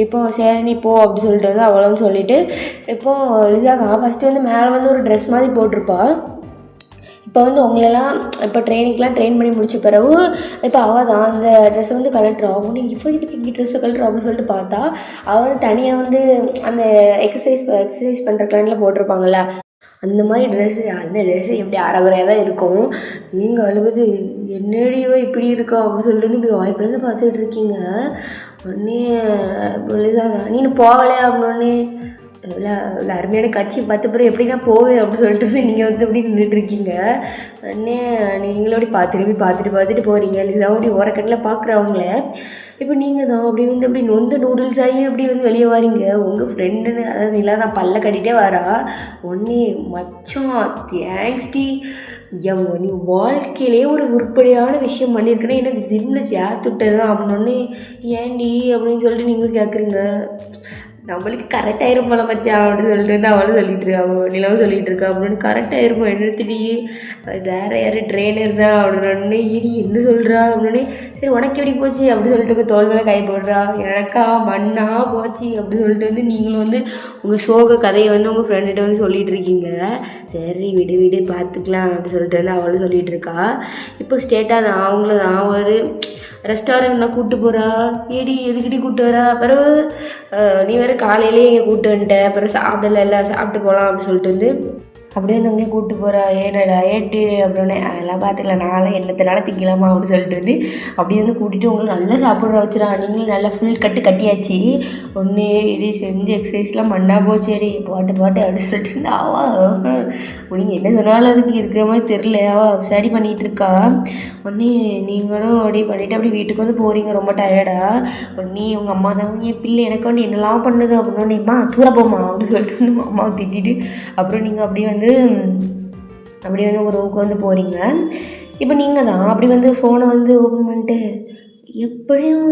இப்போ சரி நீ போ அப்படி சொல்லிட்டு வந்து அவ்வளோன்னு சொல்லிவிட்டு, இப்போது லிசா ஃபஸ்ட்டு வந்து மேலே வந்து ஒரு ட்ரெஸ் மாதிரி போட்டிருப்பா. இப்போ வந்து உங்களெல்லாம் இப்போ ட்ரெயினிங்லாம் ட்ரெயின் பண்ணி முடிச்ச பிறகு இப்போ அவள் தான் அந்த ட்ரெஸ்ஸை வந்து கலட்டுறா. நீ இப்போ இதுக்கு இங்கே ட்ரெஸ்ஸை கலட்டுறா அப்படின்னு சொல்லிட்டு பார்த்தா, அவள் வந்து தனியாக வந்து அந்த எக்ஸசைஸ் பண்ணுற கிளான்லாம் போட்டிருப்பாங்கள்ல, அந்த மாதிரி அந்த ட்ரெஸ்ஸு எப்படி அரைகுறையாக தான் இருக்கும். நீங்கள் அழுவது என்னடியோ இப்படி இருக்கா அப்படின்னு சொல்லிட்டு இப்படி வாய்ப்புலேருந்து பார்த்துக்கிட்டு இருக்கீங்க. உடனே பொழுதாதான் நீ போகலையா அப்படின்னே இவ்வளோ அருமையான காட்சி பார்த்த பிறகு எப்படின்னா போகுது அப்படின்னு சொல்லிட்டு நீங்கள் வந்து அப்படி நின்றுட்டுருக்கீங்க. உடனே நீங்களோட பார்த்துட்டு போகிறீங்க. லிசாவோடி ஓரக்கட்டில் பார்க்குறவங்கள. இப்போ நீங்கள் தான் அப்படி வந்து அப்படி நொந்து நூடுல்ஸ் ஆகி அப்படி வந்து வெளியே வாரீங்க. உங்கள் ஃப்ரெண்டுன்னு அதாவது இல்லை நான் பல்ல கட்டிகிட்டே வரா. ஒன்னே மச்சான் தேங்க்ஸ் டி, நீ வாழ்க்கையிலே ஒரு உருப்படியான விஷயம் பண்ணியிருக்கேன்னா எனக்கு ஜிம்மில் சேர்த்துட்டது தான் அப்படின்னே. ஏன்டி அப்படின்னு சொல்லிட்டு நீங்களும் கேட்குறீங்க. நம்மளுக்கு கரெக்டாகிரும் போல மச்சான் அப்படின்னு சொல்லிட்டு அவளும் சொல்லிட்டு இருக்கா, நிலவும் சொல்லிகிட்டு இருக்கா. அப்படின்னு கரெக்டாகிருப்போம் என்னத்துடி வேறு யார் ட்ரெயினர் தான் அப்படின்னு. இடி என்ன சொல்கிறா அப்படின்னு. சரி உனக்கு எப்படி போச்சு அப்படி சொல்லிட்டு தோல் மேலே கை போடுறா. எனக்கா மண்ணா போச்சு அப்படி சொல்லிட்டு வந்து நீங்களும் வந்து உங்கள் சோக கதையை வந்து உங்கள் ஃப்ரெண்டுகிட்ட வந்து சொல்லிகிட்டு இருக்கீங்க. சரி விடு பார்த்துக்கலாம் அப்படி சொல்லிட்டு வந்து அவளும் சொல்லிகிட்டு இருக்கா. இப்போ ஸ்டேட்டாக தான் அவங்கள தான் ஒரு ரெஸ்டாரண்ட்லாம் கூப்பிட்டு போகிறா. ஏடி எதுக்கிட்டி கூப்பிட்டு வரா? பிறகு நீ வேறு காலையிலே இங்கே கூப்பிட்டு வந்துட்டேன், பிறகு சாப்பிட்டு போகலாம் அப்படின்னு சொல்லிட்டு வந்து அப்படியே வந்து அங்கேயே கூப்பிட்டு போகிறா. ஏடா ஏட்டு அப்படின்னு. அதெல்லாம் பார்த்துக்கலாம், நான்லாம் என்னத்தினால திங்கலாமா அப்படின்னு சொல்லிட்டு வந்து அப்படியே வந்து கூட்டிகிட்டு உங்களுக்கு நல்லா சாப்பிட்ற வச்சுடா. நீங்களும் நல்லா ஃபுல் கட்டியாச்சு. ஒன்று இடி செஞ்சு எக்ஸசைஸ்லாம் மண்ணா போச்சு. அடி பாட்டு அப்படின்னு சொல்லிட்டு இருந்தா. நீங்கள் என்ன சொன்னாலும் அதுக்கு இருக்கிற மாதிரி தெரில. ஸ்டடி பண்ணிகிட்டு இருக்கா. ஒன்று நீங்களும் அப்படி பண்ணிவிட்டு அப்படி வீட்டுக்கு வந்து போகிறீங்க ரொம்ப டயர்டாக. ஒன்று உங்கள் அம்மா தான் என் பிள்ளை எனக்கு வந்து என்னெல்லாம் பண்ணுது அப்படின்னோடனேம்மா தூர போமா அப்படின்னு சொல்லிட்டு வந்து உங்கள் அம்மாவை திட்டிட்டு அப்புறம் நீங்கள் அப்படியே வந்து ஒரு ரூமுக்கு வந்து போகிறீங்க. இப்போ நீங்கள் தான் அப்படி வந்து ஃபோனை வந்து ஓப்பன் பண்ணிட்டு எப்படியும்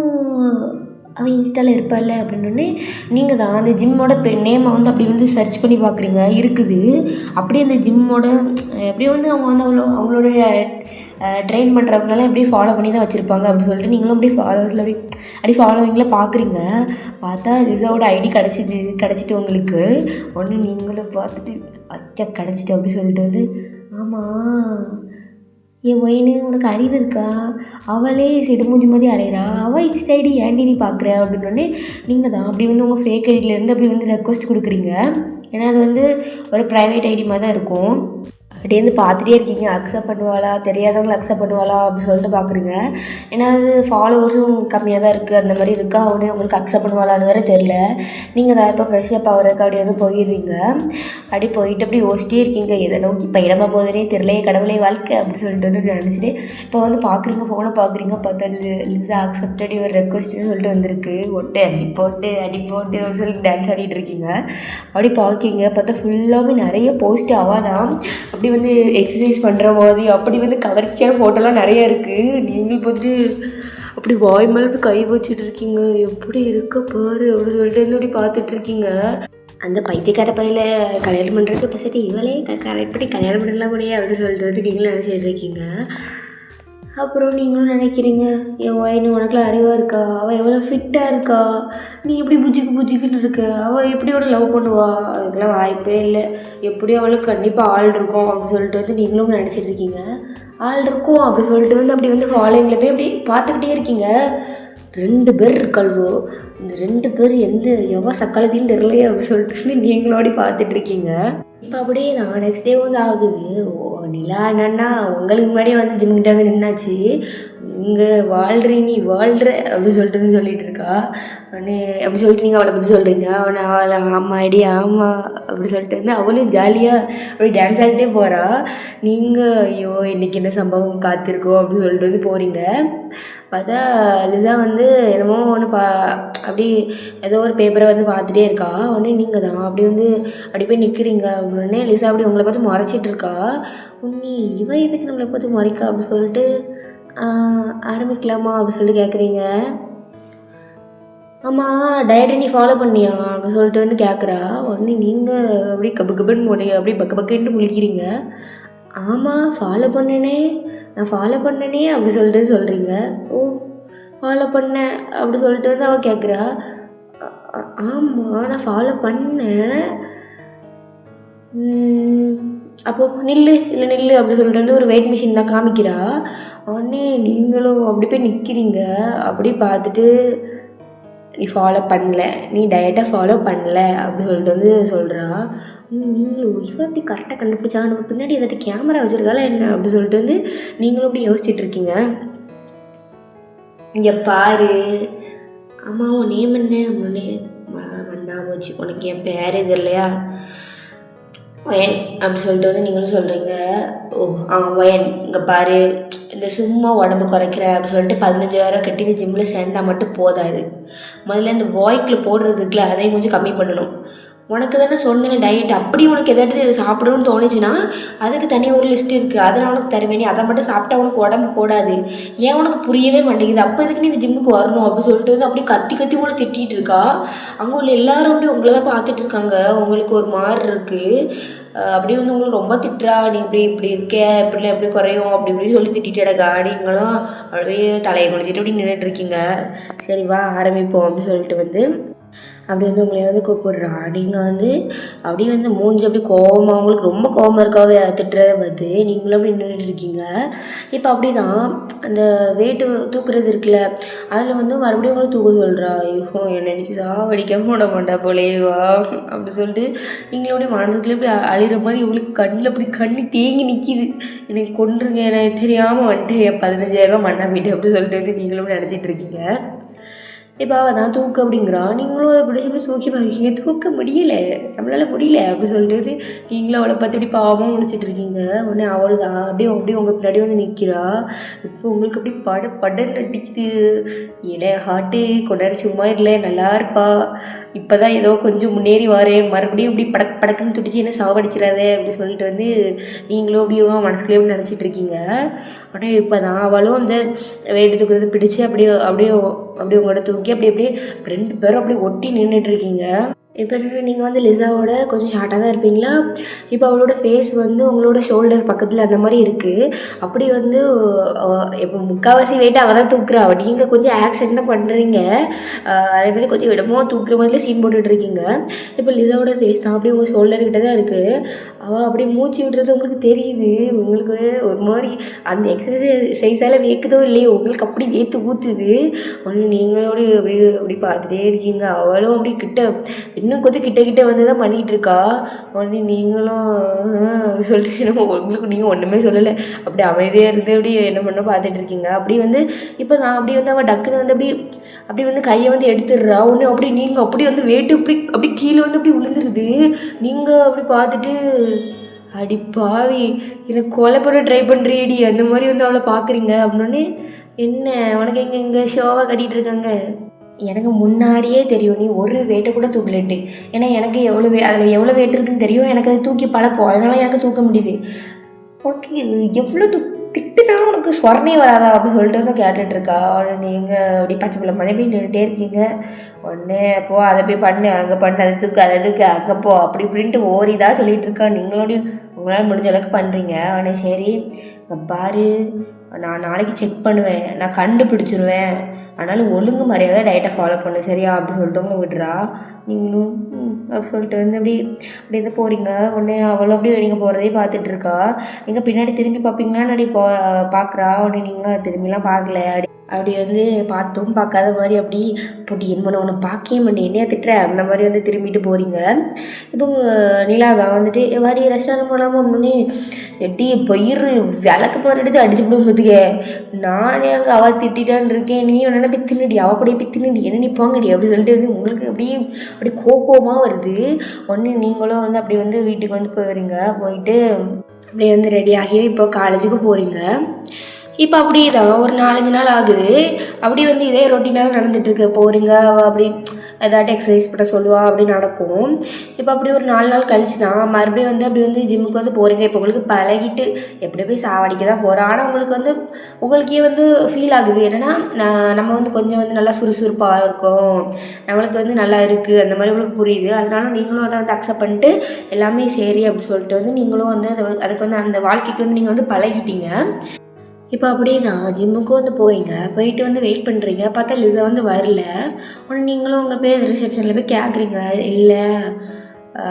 அவன் இன்ஸ்டாவில் இருப்பாள்ல அப்படின்னோடனே நீங்கள் தான் அந்த ஜிம்மோட நேமை வந்து அப்படி வந்து சர்ச் பண்ணி பார்க்குறீங்க. இருக்குது அப்படியே அந்த ஜிம்மோட எப்படியும் வந்து அவங்க வந்து அவங்களோட ட்ரெயின் பண்ணுறவங்களாம் எப்படி ஃபாலோ பண்ணி தான் வச்சுருப்பாங்க அப்படின்னு சொல்லிட்டு நீங்களும் அப்படியே ஃபாலோவர்ஸில் அப்படி ஃபாலோவிங்கில் பார்க்குறீங்க. பார்த்தா லிசாவோட ஐடி கிடச்சிட்டு உங்களுக்கு. ஒன்று நீங்களும் பார்த்துட்டு அச்சா கிடச்சிட்டு அப்படி சொல்லிட்டு வந்து ஆமாம் என் ஒயினு உனக்கு அறிவு இருக்கா, அவளே செடுமூஞ்சி மாதிரி அலையிறா, அவள் இன்ஸ்டா ஐடி ஏன்டி நீ பார்க்குற அப்படின்னோடனே நீங்கள் தான் அப்படி வந்து உங்கள் ஃபேக் ஐடியிலேருந்து அப்படி வந்து ரெக்வஸ்ட் கொடுக்குறீங்க. ஏன்னா அது வந்து ஒரு ப்ரைவேட் ஐடி மாதிரி தான் இருக்கும். அப்படியே வந்து பார்த்துட்டே இருக்கீங்க. அக்செப்ட் பண்ணுவாளா, தெரியாதவங்களை அக்செப்ட் பண்ணுவாளா அப்படின்னு சொல்லிட்டு பார்க்குறீங்க. ஏன்னா அது ஃபாலோவர்ஸும் கம்மியாக தான் இருக்குது, அந்த மாதிரி இருக்கா. அவனே உங்களுக்கு அக்செப்ட் பண்ணுவாளான்னு வேறு தெரில. நீங்கள் தான் இப்போ ஃப்ரெஷ்ஷப் ஆகிறதுக்கு அப்படியே வந்து போயிடுறீங்க. அப்படி போயிட்டு அப்படி யோசிச்சிட்டே இருக்கீங்க, எதை நோக்கி இப்போ இடமா போதே தெரிலையே கடவுளே வாழ்க்கை அப்படின்னு சொல்லிட்டு வந்து நினச்சிட்டு இப்போ வந்து பார்க்குறீங்க, ஃபோனை பார்க்குறீங்க. பார்த்தா லிசா அக்செப்டட் யுவர் ரெக்வஸ்ட்னு சொல்லிட்டு வந்திருக்கு. அடி போட்டு அப்படின்னு சொல்லிட்டு டான்ஸ் ஆடிட்டு இருக்கீங்க. அப்படி பார்க்கிங்க, பார்த்தா ஃபுல்லாகவே நிறைய போஸ்ட் அவள் தான் அப்படி வந்து எக்ஸசைஸ் பண்ணுற மாதிரி அப்படி வந்து கவர்ச்சியான ஃபோட்டோலாம் நிறையா இருக்குது. நீங்கள் பார்த்துட்டு அப்படி வாய் மேலே கை வச்சுட்டு இருக்கீங்க. எப்படி இருக்க பாரு அப்படின்னு சொல்லிட்டு அப்படி பார்த்துட்ருக்கீங்க. அந்த பைத்தியக்கார பையில கல்யாணம் பண்ணுறதுக்கு பசட்டு இவளே கரெக்ட் பண்ணி கல்யாணம் பண்ணலாம் முடியாது அப்படின்னு சொல்லிட்டு வந்து நீங்களும் நினச்சிட்டு இருக்கீங்க. அப்புறம் நீங்களும் நினைக்கிறீங்க, என் ஒயின்னு உனக்குலாம் அறிவாக இருக்கா, அவள் எவ்வளோ ஃபிட்டாக இருக்கா, நீ எப்படி புஜிக்குன்னு இருக்க, அவள் எப்படி ஒரு லவ் பண்ணுவா, அதுக்கெல்லாம் வாய்ப்பே இல்லை, எப்படி அவளுக்கு கண்டிப்பாக ஆள் இருக்கும் அப்படின்னு சொல்லிட்டு வந்து நீங்களும் நினச்சிட்டு இருக்கீங்க. ஆள் இருக்கும் அப்படி சொல்லிட்டு வந்து அப்படி வந்து ஃபாலோவிங்கில் போய் அப்படி பார்த்துக்கிட்டே இருக்கீங்க. 2 பேர் இருக்காள்வோ, இந்த 2 பேர் எவ்வளோ சக்காலத்தின்னு தெரியலையே அப்படின்னு சொல்லிட்டு வந்து நீங்களோடி பார்த்துட்ருக்கீங்க. இப்போ அப்படியே நான் நெக்ஸ்ட் டே வந்து ஆகுது. நிலா என்னன்னா உங்களுக்கு முன்னாடியே வந்து ஜிம்கிட்ட வந்து நின்னாச்சு. இங்கே நீ வாழ்கிற அப்படின்னு சொல்லிட்டு இருக்கா. உடனே அப்படி சொல்லிட்டு நீங்கள் அவளை பற்றி சொல்கிறீங்க. உடனே அவளை ஆமாம் ஐடி ஆமாம் அப்படி சொல்லிட்டு வந்து அவளும் ஜாலியாக அப்படி டான்ஸ் ஆகிட்டே போகிறா. நீங்கள் ஐயோ இன்றைக்கி என்ன சம்பவம் காத்திருக்கோம் அப்படின்னு சொல்லிட்டு வந்து போகிறீங்க. பார்த்தா லிசா வந்து என்னமோ ஒன்று அப்படி ஏதோ ஒரு பேப்பரை வந்து பார்த்துட்டே இருக்கா. உடனே நீங்கள் தான் அப்படி வந்து அப்படி போய் நிற்கிறீங்க. உடனே லிசா அப்படி உங்களை பார்த்து முறைச்சிட்டு இருக்கா. உன்னி இவன் எதுக்கு நம்மளை பார்த்து முறைக்கா அப்படின்னு சொல்லிட்டு ஆரம்பிக்கலாமா அப்படி சொல்லிட்டு கேட்குறீங்க. ஆமாம், டயட்டை நீ ஃபாலோ பண்ணியா அப்படின்னு சொல்லிட்டு வந்து கேட்குறா. உடனே நீங்கள் அப்படியே கபு கபுன்னு போனீங்க, அப்படியே பக்க பக்கன்னு முழிக்கிறீங்க. ஆமாம், நான் ஃபாலோ பண்ணனே அப்படி சொல்லிட்டு சொல்கிறீங்க. ஓ, ஃபாலோ பண்ணேன் அப்படி சொல்லிட்டு வந்து அவள் கேட்குறா. ஆமாம், நான் ஃபாலோ பண்ணேன். அப்போது நில்லு அப்படி சொல்லிட்டு ஒரு வெயிட் மிஷின் தான் காமிக்கிறா. உடனே நீங்களும் அப்படி போய் நிற்கிறீங்க. அப்படி பார்த்துட்டு நீ ஃபாலோ பண்ணல, நீ டயட்டை ஃபாலோ பண்ணல அப்படி சொல்லிட்டு வந்து சொல்கிறா. நீங்களும் இவன் அப்படி கரெக்டாக கண்டுபிடிச்சா, நம்ம பின்னாடி ஏதாட்டி கேமரா வச்சுருக்கால என்ன அப்படி சொல்லிட்டு வந்து நீங்களும் அப்படி யோசிச்சுட்டு இருக்கீங்க. இங்கே பாரு, ஆமாம் உன் நேம் என்ன அப்படின்னு மண்ணா போச்சு, உனக்கு என் பேர் இது இல்லையா, வயன் அப்படி சொல்லிட்டு வந்து நீங்களும் சொல்கிறீங்க. ஓ வயன், இங்கே பாரு, இந்த சும்மா உடம்பு குறைக்கிற அப்படி சொல்லிட்டு 15,000 கட்டி இந்த ஜிம்மில் சேர்ந்தால் மட்டும் போதாது. முதல்ல இந்த வாய்க்கில் போடுறதுக்குல அதையும் கொஞ்சம் கம்மி பண்ணணும். உனக்கு தானே சொன்னேன் டயட், அப்படி உனக்கு எதாட்டு சாப்பிடணும்னு தோணுச்சுன்னா அதுக்கு தனியாக ஒரு லிஸ்ட் இருக்குது, அதை நான் உனக்கு தருவேன். நீ அதை மட்டும் சாப்பிட்டா உனக்கு உடம்பு போடாது. ஏன் உனக்கு புரியவே மாட்டேங்குது? அப்போ இதுக்கு நீ இந்த ஜிம்முக்கு வரணும் அப்படி சொல்லிட்டு வந்து அப்படியே கத்தி கத்தி கூட திட்டிகிட்டு இருக்கா. அங்கே உள்ள எல்லாரும் அப்படியே உங்களை தான் பார்த்துட்டு இருக்காங்க. உங்களுக்கு ஒரு மாதிரி இருக்குது. அப்படியே வந்து உங்களுக்கு ரொம்ப திட்டுறா. நீ இப்படி இருக்க, இப்படிலாம் எப்படி குறையும் அப்படி இப்படின்னு சொல்லி திட்டிட்டடா. நீங்களும் அப்படியே தலையை குளிச்சுட்டு அப்படி நின்றுட்டுருக்கீங்க. சரி வா ஆரம்பிப்போம் அப்படி சொல்லிட்டு வந்து அப்படி வந்து உங்களை வந்து கூப்பிடுறா. நீங்கள் வந்து அப்படியே வந்து மூஞ்சி அப்படி கோவமாக, உங்களுக்கு ரொம்ப கோவமாக இருக்காவே திட்டுறத பார்த்து நீங்களும் அப்படி நின்றுட்டு இருக்கீங்க. இப்போ அப்படி தான் அந்த வெயிட்டு தூக்குறது இருக்குல்ல, அதில் வந்து மறுபடியும் உங்களை தூக்க சொல்கிறா. ஐயோ என்னை இன்னைக்கு சாவடிக்க போட மாட்டா போலே வா அப்படி சொல்லிட்டு நீங்களுடைய மனதுக்குள்ளே இப்படி அழிகிற மாதிரி உங்களுக்கு கண்ணில் அப்படி கண்ணு தேங்கி நிற்கிது. எனக்கு கொண்டுருங்க, எனக்கு தெரியாமல் வந்துட்டு 15,000 மண்ணா போயிட்டு அப்படி சொல்லிட்டு வந்து நீங்களும் நினச்சிட்டு இருக்கீங்க. இப்போ அவள் தான் தூக்கு அப்படிங்கிறா. நீங்களும் அதை பிடிச்சி அப்படி தூக்கி பார்க்குறீங்க. தூக்க முடியல, நம்மளால் முடியல அப்படி சொல்லிட்டு நீங்களும் அவளை பார்த்து இப்படி பாவமாக முடிச்சிட்ருக்கீங்க. உடனே அவள் தான் அப்படியே உங்கள் பின்னாடி வந்து நிற்கிறா. இப்போ உங்களுக்கு அப்படி படன்னு அடிக்குது. ஏலே ஹார்ட்டு கொண்டாடி சும்மா இல்லை, நல்லா இருப்பா, இப்போ தான் ஏதோ கொஞ்சம் முன்னேறி வரேன், மறுபடியும் இப்படி படக்குன்னு துடிச்சு என்ன சாவடிச்சிடாதே அப்படி சொல்லிட்டு வந்து நீங்களும் அப்படியே மனசுக்குள்ளே அப்படி நினச்சிட்டு இருக்கீங்க. உடனே இப்போ தான் அவளும் அந்த வெயிட்டு தூக்குறது பிடிச்சி அப்படியே உங்களோட தூக்கி அப்படியே 2 பேரும் அப்படியே ஒட்டி நின்றுட்டுருக்கீங்க. இப்போ நீங்கள் வந்து லிசாவோட கொஞ்சம் ஷார்ட்டாக தான் இருப்பீங்களா. இப்போ அவளோட ஃபேஸ் வந்து உங்களோட ஷோல்டர் பக்கத்தில் அந்த மாதிரி இருக்குது. அப்படி வந்து இப்போ முக்கால்வாசி வெயிட் அவள் தான் தூக்குறா. நீங்கள் கொஞ்சம் ஆக்சன் தான் பண்ணுறீங்க. அதே மாதிரி கொஞ்சம் இடமோ தூக்குற மாதிரிலாம் சீன் போட்டுட்ருக்கீங்க. இப்போ லிசாவோட ஃபேஸ் தான் அப்படியே உங்கள் ஷோல்டர்கிட்ட தான் இருக்குது. அவள் அப்படியே மூச்சு விடுறது உங்களுக்கு தெரியுது. உங்களுக்கு ஒரு மாதிரி அந்த எக்ஸசைஸால் வேக்குதோ இல்லையோ உங்களுக்கு அப்படி வேத்து ஊற்றுது. ஒன்று நீங்களும் அப்படி பார்த்துட்டே இருக்கீங்க. அவளும் அப்படி இன்னும் கொஞ்சம் கிட்ட வந்து தான் பண்ணிகிட்டு இருக்கா. உடனே நீங்களும் அப்படி சொல்லிட்டு உங்களுக்கு நீங்கள் ஒன்றுமே சொல்லலை, அப்படி அமைதியாக இருந்து அப்படி என்ன பண்ண பார்த்துட்டு இருக்கீங்க. அப்படி வந்து இப்போ நான் அப்படி வந்து அவள் டக்குன்னு வந்து அப்படி வந்து கையை வந்து எடுத்துடுறா. ஒன்று அப்படி நீங்கள் அப்படி வந்து வெயிட்டு அப்படி கீழே வந்து அப்படி விழுந்துருது. நீங்கள் அப்படி பார்த்துட்டு அடி பாவி எனக்கு கொலை பண்ண ட்ரை பண்ணுறியடி அந்த மாதிரி வந்து அவளை பார்க்குறீங்க. அப்படின்னே என்ன உனக்கு எங்கே ஷோவாக கட்டிகிட்டு இருக்காங்க, எனக்கு முன்னாடியே தெரியும் நீ ஒரு வெயிட்டை கூட தூக்கலட்டு. ஏன்னா எனக்கு அதில் எவ்வளோ வெயிட் இருக்குன்னு தெரியும், எனக்கு அதை தூக்கி பழக்கம், அதனால எனக்கு தூக்க முடியுது. உனக்கு எவ்வளோ திட்டுனா உனக்கு சொரணே வராதா அப்படின்னு சொல்லிட்டு வந்து கேட்டுட்ருக்கா. உடனே நீங்கள் அப்படி பச்சை பிள்ளை மாதிரி அப்படி நின்றுட்டே இருக்கீங்க. உடனே போ அதை போய் பண்ணு, அங்கே பண்ணு, அதை தூக்கு அங்கே போ அப்படி இப்படின்ட்டு ஓரிதான் சொல்லிகிட்டு இருக்கா. நீங்களோடையும் உங்களால் முடிஞ்ச அளவுக்கு பண்ணுறீங்க. உடனே சரி பாரு, நான் நாளைக்கு செக் பண்ணுவேன், நான் கண்டுபிடிச்சிருவேன், அதனால் ஒழுங்கு மரியாதை டயட்டை ஃபாலோ பண்ணு சரியா அப்படி சொல்லிட்டு உங்களை விடுறா. நீங்களும் அப்படி சொல்லிட்டு வந்து அப்படி வந்து போகிறீங்க. உடனே அவளும் அப்படியே நீங்கள் போகிறதே பார்த்துட்ருக்கா. நீங்கள் பின்னாடி திரும்பி பார்ப்பீங்களான்னு அப்படி பார்க்குறா. உடனே நீங்கள் திரும்பிலாம் பார்க்கல. அப்படி வந்து பார்த்தும் பார்க்காத மாதிரி அப்படி போட்டி என் பண்ண ஒன்று பார்க்கவே மாட்டேன், என்னையா திட்டுற அந்த மாதிரி வந்து திரும்பிட்டு போகிறீங்க. இப்போ நிலா தான் வந்துட்டு வாடி ரெஸ்டாரண்ட் போகலாமா ஒன்றுனே எட்டி பயிர் விளக்கு போகிற எடுத்து அடிச்சு விடும் பார்த்துக்க. நானே அங்கே அவள் திட்டான்னு இருக்கேன், நீ என்ன போய் தின்னுடி, அவள் கூட போய் தின்னுடி, என்ன நீ போங்கடி அப்படி சொல்லிட்டு வந்து உங்களுக்கு அப்படி கோவமாக வருது. ஒன்று நீங்களும் வந்து அப்படி வந்து வீட்டுக்கு வந்து போயிடுறீங்க. போயிட்டு அப்படியே வந்து ரெடி ஆகி இப்போ காலேஜுக்கு போகிறீங்க. இப்போ அப்படியே தான் ஒரு 4-5 நாள் ஆகுது. அப்படி வந்து இதே ரொட்டீனாக நடந்துகிட்ருக்கு. போகிறீங்க அப்படி ஏதாட்டும் எக்ஸசைஸ் பண்ண சொல்லுவா, அப்படி நடக்கும். இப்போ அப்படி ஒரு 4 நாள் கழிச்சு தான் மறுபடியும் வந்து அப்படி வந்து ஜிம்முக்கு வந்து போகிறீங்க. இப்போ உங்களுக்கு பழகிட்டு எப்படி போய் சாவடிக்க தான் போகிறோம். ஆனால் உங்களுக்கு வந்து உங்களுக்கே வந்து ஃபீல் ஆகுது என்னென்னா, நம்ம வந்து கொஞ்சம் வந்து நல்லா சுறுசுறுப்பாக இருக்கோம், நம்மளுக்கு வந்து நல்லா இருக்குது, அந்த மாதிரி உங்களுக்கு புரியுது. அதனால நீங்களும் அதை வந்து அக்செப்ட் பண்ணிட்டு எல்லாமே சரி அப்படி சொல்லிட்டு வந்து நீங்களும் வந்து அதுக்கு வந்து அந்த வாழ்க்கைக்கு வந்து நீங்கள் வந்து பழகிட்டீங்க. இப்போ அப்படியே தான் ஜிம்முக்கும் வந்து போகிறீங்க, போயிட்டு வந்து வெயிட் பண்ணுறீங்க, பார்த்தா லிசா வந்து வரல. உடனே நீங்களும் அங்கே போய் ரிசப்ஷனில் போய் கேட்குறீங்க, இல்லை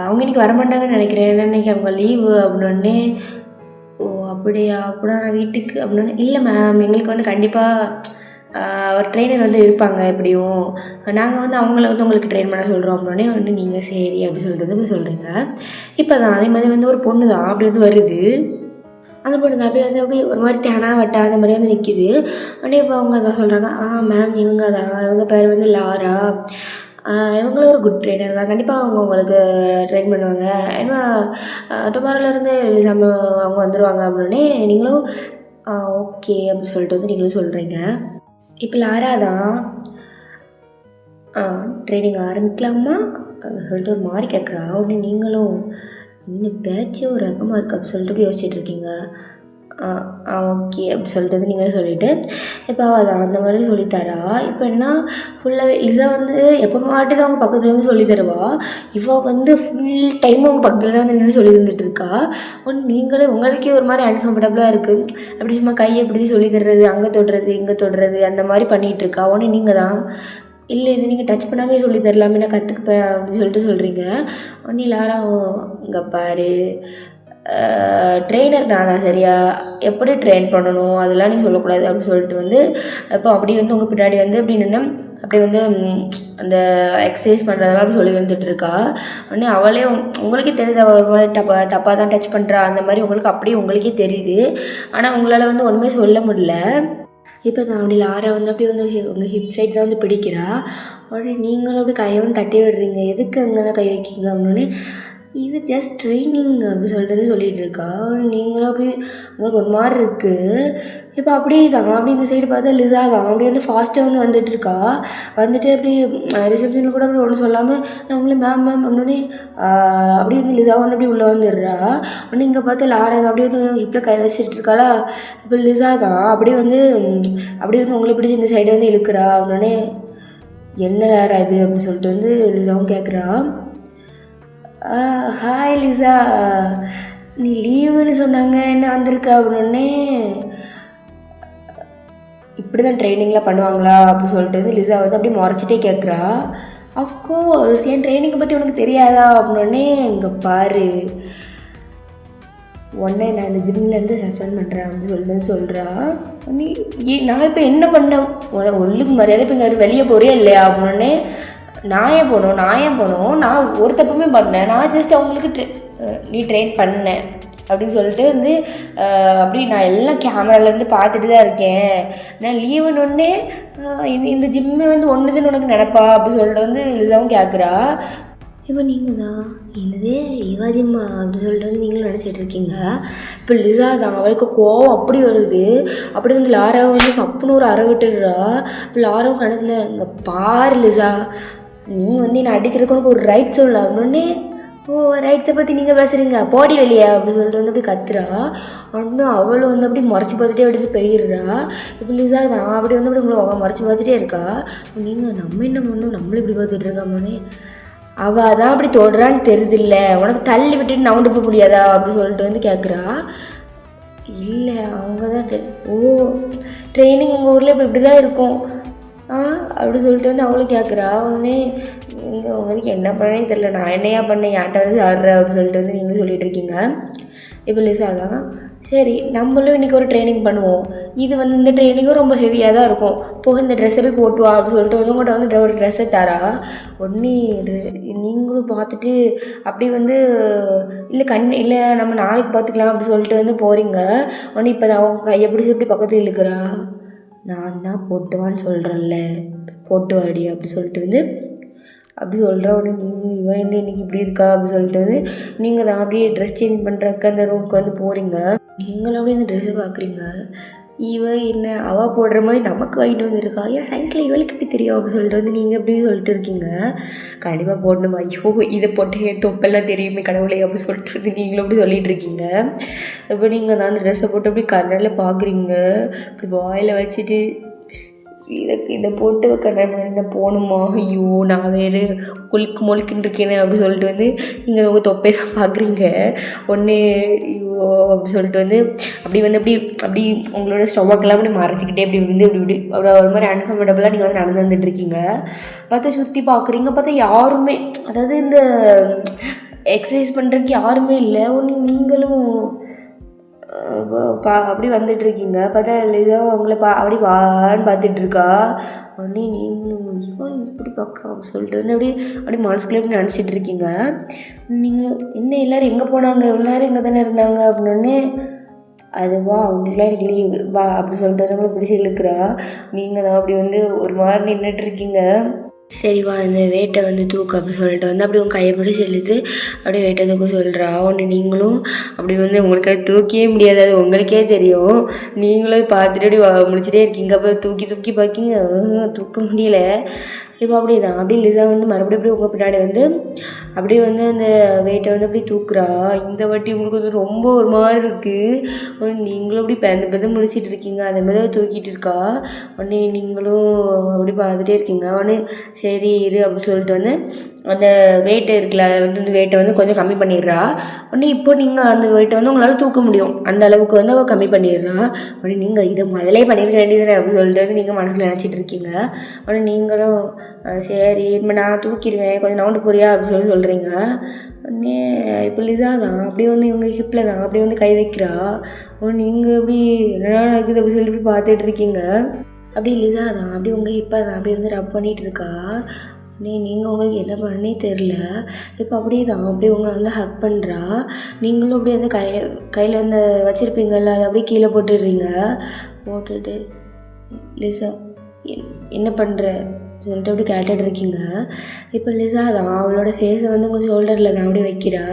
அவங்க இன்றைக்கி வரமாட்டாங்கன்னு நினைக்கிறேன், ஏன்னா இன்றைக்கி அவங்க லீவு அப்படின்னே. ஓ அப்படியா, அப்படின்னா நான் வீட்டுக்கு அப்படின்னே. இல்லை மேம், எங்களுக்கு வந்து கண்டிப்பாக ஒரு ட்ரெயினர் வந்து இருப்பாங்க, எப்படியும் நாங்கள் வந்து அவங்கள வந்து உங்களுக்கு ட்ரெயின் பண்ண சொல்கிறோம் அப்படின்னே. வந்து நீங்கள் சரி அப்படி சொல்லிட்டு வந்து போய் சொல்கிறீங்க. இப்போ தான் அதே மாதிரி வந்து ஒரு பொண்ணு தான் அப்படி வந்து வருது. அந்த பொண்ணு அப்படியே வந்து அப்படியே ஒரு மாதிரி தேனா வட்டா அந்த மாதிரி வந்து நிற்கிது. உடனே இப்போ அவங்க அதான் சொல்கிறாங்க, மேம் இவங்க தான், இவங்க பேர் வந்து லாரா, இவங்களும் ஒரு குட் ட்ரெயினர் தான், கண்டிப்பாக அவங்க உங்களுக்கு ட்ரெயின் பண்ணுவாங்க, ஏன்னா டுமாரோலேருந்து அவங்க வந்துடுவாங்க அப்படின்னே. நீங்களும் ஓகே அப்படி சொல்லிட்டு வந்து நீங்களும் சொல்கிறீங்க. இப்போ லாரா தான் ட்ரைனிங் ஆரம்பிக்கலாமா அப்படின்னு சொல்லிட்டு ஒரு மாதிரி கேட்குறா. உடனே நீங்களும் இன்னும் பேச்சே ஒரு ரகமாக இருக்குது அப்படி சொல்லிட்டு இப்படி யோசிச்சுட்டு இருக்கீங்க. ஓகே அப்படி சொல்லிட்டு நீங்களே சொல்லிவிட்டு இப்போ அவள் அதை அந்த மாதிரி சொல்லித்தரா. இப்போ என்ன ஃபுல்லாகவே லிசா வந்து எப்போ மாட்டி தான் அவங்க பக்கத்தில் வந்து சொல்லி தருவா. இவள் வந்து ஃபுல் டைம் அவங்க பக்கத்தில் தான் வந்து நின்று சொல்லி தந்துட்டு இருக்கா. ஒன்று நீங்களே உங்களுக்கே ஒரு மாதிரி அன்கம்ஃபர்டபுளாக இருக்குது. அப்படி சும்மா கையை பிடிச்சி சொல்லி தர்றது, அங்கே தொடுறது இங்கே தொடுறது அந்த மாதிரி பண்ணிகிட்டு இருக்கா. ஒன்று நீங்கள் தான் இல்லை இது நீங்கள் டச் பண்ணாமே சொல்லி தரலாமே, நான் கற்றுக்குப்பேன் அப்படின்னு சொல்லிட்டு சொல்கிறீங்க. ஒன்று எல்லாரும் இங்கே பாரு, ட்ரெயினர் நானா சரியா, எப்படி ட்ரெயின் பண்ணணும் அதெல்லாம் நீ சொல்லக்கூடாது அப்படின்னு சொல்லிட்டு வந்து இப்போ அப்படி வந்து உங்கள் பின்னாடி வந்து அப்படி நின்று அப்படி வந்து அந்த எக்ஸசைஸ் பண்ணுறதெல்லாம் அப்படி சொல்லி வந்துட்டுருக்கா. உடனே அவளே உங்களுக்கே தெரியுது அவள் ஒரு மாதிரி தப்பாக தான் டச் பண்ணுறா அந்த மாதிரி உங்களுக்கு அப்படியே உங்களுக்கே தெரியுது. ஆனால் உங்களால் வந்து ஒன்றுமே சொல்ல முடியல. இப்போ தான் அப்படி லாரா வந்து அப்படி வந்து உங்கள் ஹிப் சைட் தான் வந்து பிடிக்கிறா. உடனே நீங்களும் அப்படி கையை வந்து தட்டி விடுறீங்க, எதுக்கு அங்கெல்லாம் கை வைக்கிங்க அப்படின்னே. இது ஜஸ்ட் ட்ரைனிங் அப்படி சொல்லிட்டு சொல்லிகிட்டு இருக்கா. நீங்களும் அப்படி உங்களுக்கு ஒரு மாதிரி இருக்குது. இப்போ அப்படியே தான் அப்படி இந்த சைடு பார்த்தா லிசா தான் அப்படி வந்து ஃபாஸ்ட்டாக வந்து வந்துட்டுருக்கா. வந்துட்டு அப்படி ரிசப்ஷனில் கூட அப்படி ஒன்றும் சொல்லாமல் நான் உங்களை மேம் அப்படின்னே அப்படி வந்து லிசா வந்து அப்படி உள்ளே வந்துடுறா. உடனே இங்கே பார்த்து லாரா தான் அப்படியே வந்து ஹிப்பில் கை வச்சுட்டு இருக்காளா. இப்போ லிசா தான் அப்படியே வந்து உங்களை பிடிச்சி இந்த சைடு வந்து இழுக்கிறா. அப்படின்னே என்ன லாரா இது அப்படின்னு சொல்லிட்டு வந்து லிசாவும் கேட்குறா. ஹாய் லிசா, நீ லீவுன்னு சொன்னாங்க என்ன வந்திருக்க அப்படின்னே. இப்படி தான் ட்ரைனிங்லாம் பண்ணுவாங்களா அப்படின்னு சொல்லிட்டு வந்து லிசா வந்து அப்படியே முறைச்சிட்டே கேட்குறா. அஃப்கோர்ஸ் என் ட்ரைனிங்கை பற்றி உனக்கு தெரியாதா அப்படின்னே. இங்கே பாரு, உடனே நான் இந்த ஜிம்லேருந்து சஸ்பெண்ட் பண்ணுறேன் அப்படின்னு சொல்லிட்டு சொல்கிறா. நீ நான் இப்போ என்ன பண்ணேன், ஒல்லுக்கு மரியாதை இப்போ இங்கே வெளியே போறியா இல்லையா அப்படின்னே. நான் ஏன் போனோம், நான் ஒரு தப்புமே பண்ணேன், நான் ஜஸ்ட் அவங்களுக்கு நீ ட்ரெயின் பண்ணேன் அப்படின்னு சொல்லிட்டு வந்து அப்படி நான் எல்லாம் கேமராலேருந்து பார்த்துட்டு தான் இருக்கேன். நான் லீவுன்னொன்னே இந்த ஜிம்மு வந்து ஒன்றுதுன்னு உனக்கு நினப்பா அப்படி சொல்லிட்டு வந்து லிசாவும் கேட்குறா. இப்போ நீங்கள் தான் என்னதே இவா ஜிம்மா அப்படின்னு சொல்லிட்டு வந்து நீங்களும் நினச்சிட்டு இருக்கீங்க. இப்போ லிசா தான் அவளுக்கு கோவம் அப்படி வருது. அப்படி வந்து லாராவை வந்து சப்புன்னு ஒரு அறை விட்டுடுறா. இப்போ லாராவை கணத்தில் இங்கே பாரு லிசா, நீ வந்து என்னை அடிக்கிறதுக்கு உனக்கு ஒரு ரைட் சொல்ல அப்படின்னே. ஓ ரைட்ஸை பற்றி நீங்கள் பேசுகிறீங்க, போடி வெளியே அப்படி சொல்லிட்டு வந்து அப்படி கத்துறா. உடனே அவளும் வந்து அப்படி முறைச்சி பார்த்துட்டே அப்படி போயிடுறா. இப்போ லிசா தான் அப்படி வந்து அப்படி உங்களை முறைச்சி பார்த்துட்டே இருக்கா. நீங்கள் நம்ம என்ன பண்ணணும், நம்மளும் இப்படி பார்த்துட்டு இருக்காமோன்னே. அவள் தான் அப்படி தொடுறான்னு தெரியுதில்ல, உனக்கு தள்ளி விட்டுட்டு நவுண்டு போக முடியாதா அப்படி சொல்லிட்டு வந்து கேட்குறா. இல்லை அவங்க தான் ட்ரைனிங் உங்கள் ஊரில் இப்போ இப்படி தான் இருக்கும் அப்படி சொல்லிட்டு வந்து அவளும் கேட்குறா. உடனே நீங்கள் உங்களுக்கு என்ன பண்ணேன்னு தெரியல, நான் என்னையா பண்ணேன், ஏன்ட்ட வந்து ஆடுற அப்படின்னு சொல்லிட்டு வந்து நீங்களும் சொல்லிகிட்டு இருக்கீங்க. இப்போ லிசா தான் சரி நம்மளும் இன்றைக்கி ஒரு ட்ரைனிங் பண்ணுவோம், இது வந்து இந்த ட்ரைனிங்கும் ரொம்ப ஹெவியாக தான் இருக்கும், போக இந்த ட்ரெஸ்ஸை போய் போட்டு வா அப்படின்னு சொல்லிட்டு வந்து உங்கள்கிட்ட வந்து ஒரு ட்ரெஸ்ஸை தரா. உடனே நீங்களும் பார்த்துட்டு அப்படி வந்து இல்லை நம்ம நாளைக்கு பார்த்துக்கலாம் அப்படி சொல்லிட்டு வந்து போகிறீங்க. உடனே இப்போ தான் அவங்க கையை பிடிச்சி இப்படி பக்கத்தில் இழுக்கிறா. நான் தான் போட்டுவான்னு சொல்கிறேன்ல, போட்டு வாடி அப்படி சொல்லிட்டு வந்து அப்படி சொல்கிற. உடனே நீங்கள் இவன் என்ன இன்றைக்கி இப்படி இருக்கா அப்படி சொல்லிட்டு வந்து நீங்கள் தான் அப்படியே ட்ரெஸ் சேஞ்ச் பண்ணுறக்கு அந்த ரூமுக்கு வந்து போகிறீங்க. நீங்களும் அப்படியே இந்த ட்ரெஸ்ஸை பார்க்குறீங்க. இவ என்ன அவள் போடுற மாதிரி நமக்கு வாங்கிட்டு வந்துருக்கா, ஏன் சைஸில் இவளுக்கு எப்படி தெரியும் அப்படின்னு சொல்லிட்டு வந்து நீங்கள் எப்படி சொல்லிட்டு இருக்கீங்க. கண்டிப்பாக போடணுமா, ஐயோ இதை போட்டு என் தொப்பெல்லாம் தெரியுமே கடவுளே அப்படின்னு சொல்லிட்டு வந்து நீங்களும் அப்படி சொல்லிட்டு இருக்கீங்க. இப்போ நீங்கள் தான் அந்த ட்ரெஸ்ஸை போட்டு அப்படி கண்ணில் பார்க்குறீங்க, இப்படி வாயில் வச்சுட்டு இதை போட்டு கண்ணாடி போகணுமா, ஐயோ நான் வேறு முழுக்குன்னு இருக்கேனே அப்படி சொல்லிட்டு வந்து நீங்கள் உங்கள் தொப்பை தான் பார்க்குறீங்க. ஒன்று ஐயோ அப்படி சொல்லிட்டு வந்து அப்படி அப்படி உங்களோட ஸ்டொமக்கெல்லாம் அப்படி மறைச்சிக்கிட்டே அப்படி இப்படி ஒரு மாதிரி அன்கம்ஃபர்டபுளாக நீங்கள் வந்து நடந்து வந்துட்டுருக்கீங்க. பார்த்தா சுற்றி பார்க்குறீங்க, பார்த்தா யாருமே, அதாவது இந்த எக்ஸசைஸ் பண்ணுறதுக்கு யாருமே இல்லை. ஒன்று நீங்களும் அப்படி வந்துட்டுருக்கீங்க. பார்த்தா ஏதோ உங்களை அப்படி வான்னு பார்த்துட்ருக்கா. உடனே நீங்களும் இப்படி பார்க்குறோம் அப்படின்னு சொல்லிட்டு வந்து அப்படி மனசுக்குள்ளே எப்படி நினச்சிட்டு இருக்கீங்க. நீங்களும் என்ன எல்லோரும் எங்கே போனாங்க, எவ்வளோ நேரம் இங்கே தானே இருந்தாங்க அப்படின்னே, அது வா அவங்களுக்குலாம் எனக்கு லீவு வா அப்படி சொல்லிட்டு வந்து உங்களை பிடிச்சி இழுக்கிறா. நீங்கள் தான் அப்படி வந்து ஒரு மாதிரி நின்றுட்டுருக்கீங்க. சரி வா இந்த வேட்டை வந்து தூக்கு அப்படி சொல்லிட்டு வந்து அப்படி உங்கள் கையை பிடிச்சி இழுத்து அப்படியே வேட்டை தூக்க சொல்கிறா. ஒன்று நீங்களும் அப்படி வந்து உங்களுக்கு அது தூக்கியே முடியாது, அது உங்களுக்கே தெரியும். நீங்களும் பார்த்துட்டு அப்படி முடிச்சுட்டே இருக்கீங்க. அப்போ தூக்கி பார்க்கிங்க, தூக்க முடியல. இப்போ அப்படி தான் அப்படி லிசா வந்து மறுபடியும் அப்படி உங்கள் பின்னாடி வந்து அப்படியே வந்து அந்த வெயிட்டை வந்து அப்படி தூக்குறா. இந்த வாட்டி உங்களுக்கு வந்து ரொம்ப ஒரு மாதிரி இருக்குது. நீங்களும் அப்படி பேந்து முடிச்சிட்டு இருக்கீங்க, அதே மாதிரி தூக்கிட்டு இருக்கா. உடனே நீங்களும் அப்படி பார்த்துட்டே இருக்கீங்க. உடனே சரி இரு அப்படி சொல்லிட்டு வந்து அந்த வெயிட்டை இருக்குல்ல, அதை வந்து அந்த வெயிட்டை வந்து கொஞ்சம் கம்மி பண்ணிடுறா. உடனே இப்போ நீங்கள் அந்த வெயிட்டை வந்து உங்களால் தூக்க முடியும், அந்த அளவுக்கு வந்து அவள் கம்மி பண்ணிடுறா. உடனே நீங்கள் இதை முதலே பண்ணியிருக்க வேண்டியதுதானே அப்படி சொல்லிட்டு வந்து நீங்கள் மனசில் நினச்சிட்டு இருக்கீங்க. உடனே நீங்களும் சரி இப்போ நான் தூக்கிடுவேன், கொஞ்சம் நவுண்டு போறியா அப்படி சொல்கிறீங்க. உடனே இப்போ லிசா தான் அப்படி வந்து இவங்க ஹிப்பில் தான் அப்படி வந்து கை வைக்கிறா. நீங்கள் அப்படி என்னடா நடக்குது அப்படி சொல்லிட்டு பார்த்துட்டு இருக்கீங்க. அப்படி லிசா தான் அப்படி உங்கள் ஹிப்பை தான் அப்படி வந்து ரப் பண்ணிகிட்டு இருக்கா. நீங்கள் உங்களுக்கு என்ன பண்ணனே தெரில. இப்போ அப்படியே தான் அப்படியே உங்களை வந்து ஹக் பண்ணுறா. நீங்களும் அப்படியே வந்து கையில் வந்து வச்சுருப்பீங்கள்ல, அதை அப்படியே கீழே போட்டுட்டு லிசா என்ன பண்ணுற சொல்லிட்டு அப்படி கேட்டுட்டு இருக்கீங்க. இப்போ லிசா தான் அவளோட ஃபேஸை வந்து உங்கள் ஷோல்டரில் தான் அப்படி வைக்கிறா.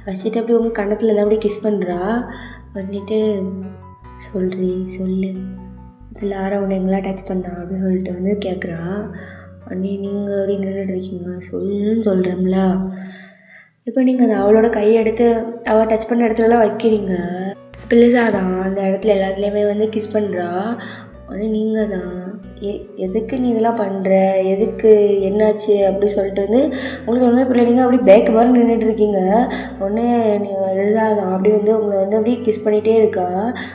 வச்சுட்டு அப்படி உங்கள் கன்னத்தில் தான் அப்படி கிஸ் பண்ணுறா. பண்ணிவிட்டு சொல்லு இதில் யாரும் அவனை எங்கெல்லாம் டச் பண்ணா அப்படின்னு சொல்லிட்டு வந்து கேட்குறா. நீங்கள் அப்படி நின்றுட்டுருக்கீங்க, சொல்லுன்னு சொல்கிறோம்ல. இப்போ நீங்கள் அதை அவளோட கையை எடுத்து அவள் டச் பண்ண இடத்துலலாம் வைக்கிறீங்க. லிசா தான் அந்த இடத்துல எல்லாத்துலேயுமே வந்து கிஸ் பண்ணுறா. உடனே நீங்கள் தான் எதுக்கு நீ இதெல்லாம் பண்ணுற, எதுக்கு என்னாச்சு அப்படி சொல்லிட்டு வந்து உங்களுக்கு ஒன்றுமே பிள்ளைங்க அப்படி பேக்கு மாதிரி நின்றுட்டுருக்கீங்க. உடனே லிசா தான் அப்படி வந்து உங்களை வந்து அப்படி கிஸ் பண்ணிகிட்டே இருக்கா.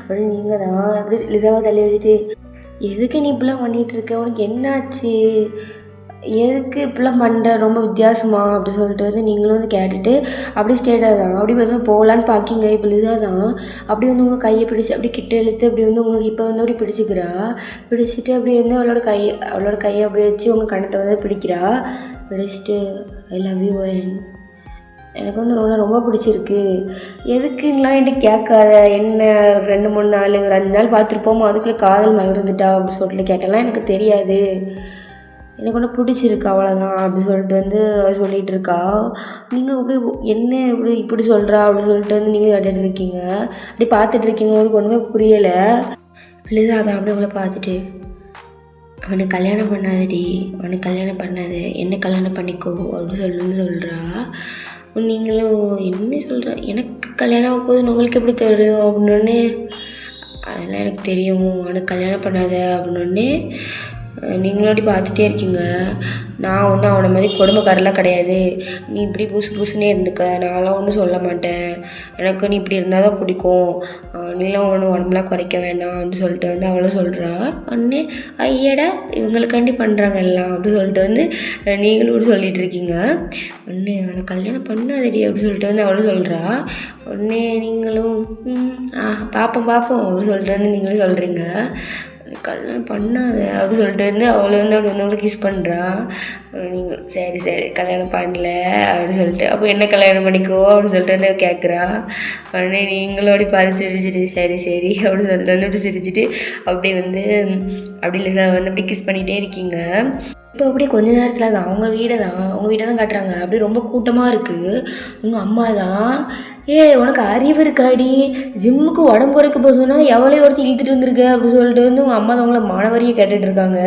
உடனே நீங்கள் தான் அப்படி லிசாவை தள்ளி வச்சுட்டு எதுக்கு நீ இப்படிலாம் பண்ணிகிட்ருக்க, உனக்கு என்னாச்சு, எதுக்கு இப்படிலாம் பண்ணுற, ரொம்ப வித்தியாசமா அப்படி சொல்லிட்டு வந்து நீங்களும் வந்து கேட்டுட்டு அப்படி ஸ்டேட்டாக தான் அப்படி வந்து போகலான்னு பார்க்கிங்க. இப்போ லிசா தான் அப்படி வந்து உங்கள் கையை பிடிச்சி அப்படி கிட்ட இழுத்து அப்படி வந்து உங்களுக்கு இப்போ வந்து அப்படி பிடிச்சிட்டு அப்படி வந்து அவளோட கையை அப்படி வச்சு உங்கள் கணத்தை வந்து பிடிச்சிட்டு ஐ லவ் யூ எனக்கு வந்து ரொம்ப பிடிச்சிருக்கு, எதுக்குன்னெலாம் என்கிட்ட கேட்காத, என்ன ஒரு 2-3 நாள் ஒரு 5 நாள் பார்த்துருப்போமோ அதுக்குள்ளே காதல் மலர்ந்துட்டா அப்படி சொல்லிட்டு கேட்டலாம், எனக்கு தெரியாது, எனக்கு ஒன்று பிடிச்சிருக்கு அவ்வளோதான் அப்படி சொல்லிட்டு வந்து சொல்லிகிட்டு இருக்கா. நீங்கள் அப்படி என்ன இப்படி சொல்கிறா அப்படி சொல்லிட்டு வந்து நீங்கள் கேட்டுட்டு இருக்கீங்க. அப்படி பார்த்துட்டு இருக்கீங்க, உங்களுக்கு ஒன்றுமே புரியலை. லிசா அதான் அப்படி உங்களை பார்த்துட்டு அவனுக்கு கல்யாணம் பண்ணாதடி, அவனுக்கு கல்யாணம் பண்ணாத, என்ன கல்யாணம் பண்ணிக்கோ அப்படி சொல்கிறா. நீங்களும் என்ன சொல்கிற, எனக்கு கல்யாணம் ஆக போகுதுன்னு உங்களுக்கு எப்படி தெரியும் அப்படின்னே, அதெல்லாம் எனக்கு தெரியும், அவனுக்கு கல்யாணம் பண்ணாத அப்படின்னே நீங்களும் அப்படி பார்த்துட்டே இருக்கீங்க. நான் ஒன்றும் அவனை மாதிரி கொடுமைக்காரெலாம் கிடையாது, நீ இப்படி புதுசுன்னே இருந்துக்க, நான்லாம் ஒன்றும் சொல்ல மாட்டேன், எனக்கு நீ இப்படி இருந்தால் தான் பிடிக்கும், நீலாம் ஒன்றும் உடம்புலாம் குறைக்க வேண்டாம் அப்படின்னு சொல்லிட்டு வந்து அவளும் சொல்கிறா. உடனே ஐயடா இவங்களுக்காண்டி பண்ணுறாங்க எல்லாம் அப்படி சொல்லிட்டு வந்து நீங்களும் இப்படி சொல்லிகிட்டு இருக்கீங்க. உடனே அவனை கல்யாணம் பண்ணாதடி அப்படி சொல்லிட்டு வந்து அவளும் சொல்கிறா. உடனே நீங்களும் பார்ப்போம் அப்படின்னு சொல்லிட்டு வந்து நீங்களும் சொல்கிறீங்க. கல்யாணம் பண்ணாத அப்படி சொல்லிட்டு வந்து அவளை வந்து அப்படி வந்து அவளை கிஸ் பண்ணுறா. நீங்கள் சரி கல்யாணம் பண்ணல அப்படின்னு சொல்லிட்டு, அப்போ என்ன கல்யாணம் பண்ணிக்கோ அப்படின்னு சொல்லிட்டு வந்து கேட்குறா. உடனே நீங்களும் அப்படி பார்த்து சிரிச்சிட்டு சரி அப்படின்னு சொல்லிட்டு வந்து அப்படி சிரிச்சிட்டு அப்படி வந்து அப்படி இல்லை வந்து அப்படி கிஸ் பண்ணிகிட்டே இருக்கீங்க. இப்போ அப்படியே கொஞ்ச நேரத்தில் தான் அவங்க வீடை தான் காட்டுறாங்க. அப்படி ரொம்ப கூட்டமாக இருக்குது. உங்கள் அம்மா தான் உனக்கு அறிவு இருக்காடி, ஜிம்முக்கு உடம்பு குறைக்க போக சொன்னால் எவ்வளோ ஒருத்தி இழுத்துட்டு வந்திருக்க அப்படி சொல்லிட்டு வந்து உங்கள் அம்மா தான் உங்களை மாணவரியே கேட்டுட்டு இருக்காங்க.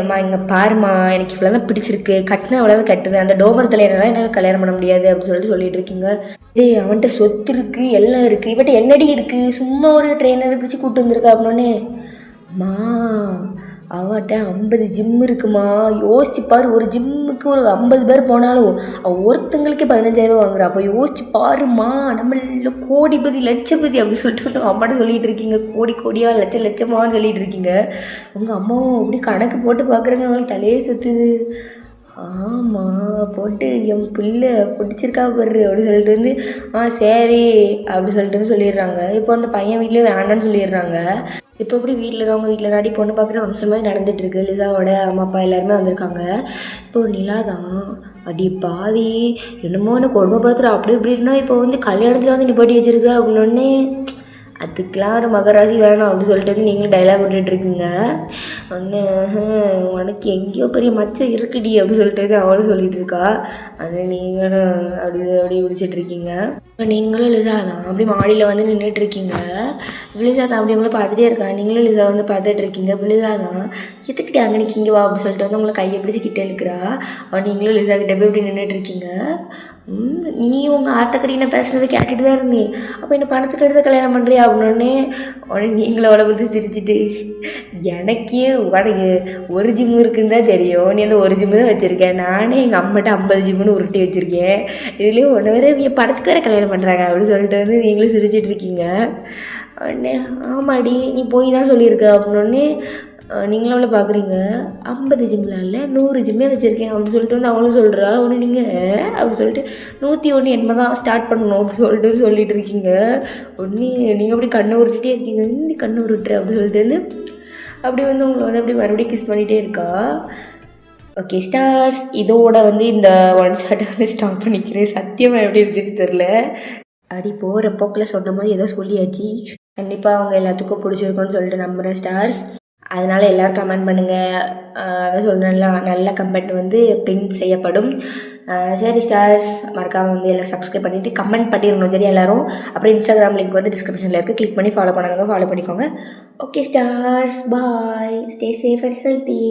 அம்மா இங்கே பாருமா, எனக்கு இவ்வளோ தான் பிடிச்சிருக்கு, கட்டினா அவ்வளோ தான் கட்டுவேன், அந்த டோமர் தலையனால என்னால் கல்யாணம் பண்ண முடியாது அப்படின்னு சொல்லிட்டு இருக்கீங்க. அவன்கிட்ட சொத்து இருக்குது, எல்லாம் இருக்குது, இவன்ட்ட என்னடி இருக்குது, சும்மா ஒரு ட்ரெயினரை பிடிச்சி கூப்பிட்டு வந்திருக்கா அப்படின்னே. அம்மா அவட்ட 50 ஜிம் இருக்குமா, யோசிச்சு பாரு, ஒரு ஜிம்முக்கு ஒரு 50 பேர் போனாலும் ஒருத்தங்களுக்கே 15,000 வாங்குறா. அப்போ யோசிச்சு பாருமா, நம்மள கோடிபதி லட்சபதி அப்படி சொல்லிட்டு வந்து அம்மாட்ட சொல்லிட்டு இருக்கீங்க. கோடியா லட்சமானு சொல்லிட்டு இருக்கீங்க. உங்கள் அம்மாவும் அப்படி கணக்கு போட்டு பார்க்குறேங்க, அவங்களுக்கு தலையே சுற்றுது. ஆமாம் போட்டு என் பிள்ளை பிடிச்சிருக்கா பாரு அப்படி சொல்லிட்டு வந்து சரி அப்படி சொல்லிட்டு வந்து சொல்லிடுறாங்க. இப்போ அந்த பையன் வீட்லேயே வேண்டான்னு சொல்லிடுறாங்க. இப்போ எப்படி வீட்டில் தான் அவங்க வீட்டில் தாண்டி பொண்ணு பார்க்குற ஃபங்க்ஷன் மாதிரி நடந்துகிட்ருக்கு. லிசாவோட அம்மா அப்பா எல்லாருமே வந்திருக்காங்க. இப்போது நிலா தான் அடி பாவி என்னமோ எனக்கு கொடுமைப்படுத்துகிற அப்படி இப்படின்னா இப்போ வந்து கல்யாணத்தில் வந்து நிப்பாட்டி வச்சுருக்க அப்படின்னே அதுக்கெலாம் ஒரு மகராசி வேணும் அப்படி சொல்லிட்டு வந்து நீங்களும் டைலாக் விட்டுட்ருக்கீங்க. ஒன்று உனக்கு எங்கேயோ பெரிய மச்சம் இருக்குடி அப்படி சொல்லிட்டு வந்து அவளும் சொல்லிகிட்டு இருக்கா. ஆனால் நீங்களும் அப்படி பிடிச்சிட்ருக்கீங்க. இப்போ நீங்களும் லிசா தான் அப்படி மாடியில் வந்து நின்றுட்டுருக்கீங்க. லிசா தான் அப்படி உங்களை பார்த்துட்டே இருக்கா. நீங்களும் லிசா வந்து பார்த்துட்ருக்கீங்க. லிசா தான் எதுக்கிட்டே அங்கே நிற்கிங்க வா அப்படி சொல்லிட்டு வந்து உங்களை கையை பிடிச்சி கிட்டே இருக்கிறா. அவன் நீங்களும் லிசா கிட்டே போய் இப்படி நின்றுட்டுருக்கீங்க. நீ உங்கள் ஆத்தக்கடினை பேசுனதை கேட்டுட்டு தான் இருந்தேன். அப்போ என்ன பணத்துக்கு எடுத்து கல்யாணம் பண்ணுறியா அப்படின்னே உடனே நீங்களும் அவளை பற்றி சிரிச்சுட்டு எனக்கே உனக்கு ஒரு ஜிம்மு இருக்குன்னு தான் தெரியும், நீ அந்த ஒரு ஜிம்மு தான் வச்சுருக்கேன், நானே எங்கள் அம்மாட்ட 50 ஜிம்முன்னு உருட்டி வச்சுருக்கேன், இதுலேயும் ஒன்று வேறு என் படத்துக்கு வேறு கல்யாணம் பண்ணுறாங்க அப்படின்னு சொல்லிட்டு வந்து நீங்களும் சிரிச்சிட்டு இருக்கீங்க. உடனே ஆமாடி நீ போய் தான் சொல்லியிருக்க அப்படின்னே நீங்களும் அவளை பார்க்குறீங்க. 50 ஜிம்லாம் இல்லை 100 ஜிம்மே வச்சுருக்கேன் அப்படின்னு சொல்லிட்டு வந்து அவளும் சொல்கிறா. ஒன்று நீங்கள் அப்படி சொல்லிட்டு 101 எண்பது தான் ஸ்டார்ட் பண்ணணும் அப்படின்னு சொல்லிட்டு இருக்கீங்க. ஒன்று நீங்கள் அப்படி கண்ணை உருட்டிகிட்டே இருக்கீங்க. இந்த கண்ணை உருட்டுற அப்படின்னு சொல்லிட்டு வந்து அப்படி வந்து உங்களை வந்து அப்படி மறுபடியும் கிஸ் பண்ணிகிட்டே இருக்கா. ஓகே ஸ்டார்ஸ், இதோட வந்து இந்த ஒன் ஷாட்டை வந்து ஸ்டாப் பண்ணிக்கிறேன். சத்தியமாக எப்படி இருந்துச்சுன்னு தெரில. அப்படி போகிற போக்கில் சொன்ன மாதிரி ஏதோ சொல்லியாச்சு. கண்டிப்பாக அவங்க எல்லாத்துக்கும் பிடிச்சிருக்குன்னு சொல்லிட்டு நம்புகிறேன் ஸ்டார்ஸ். அதனால் எல்லோரும் கமெண்ட் பண்ணுங்கள். அதான் சொல்கிறேன்ல, நல்ல கமெண்ட் வந்து பிரிண்ட் செய்யப்படும். சரி ஸ்டார்ஸ், மறக்காமல் வந்து எல்லோரும் சப்ஸ்கிரைப் பண்ணிவிட்டு கமெண்ட் பண்ணிடணும் சரி எல்லோரும். அப்புறம் இன்ஸ்டாகிராம் லிங்க் வந்து டிஸ்கிரிப்ஷனில் இருக்குது, கிளிக் பண்ணி ஃபாலோ பண்ணுங்க, ஃபாலோ பண்ணிக்கோங்க. Okay stars, bye, stay safe and healthy.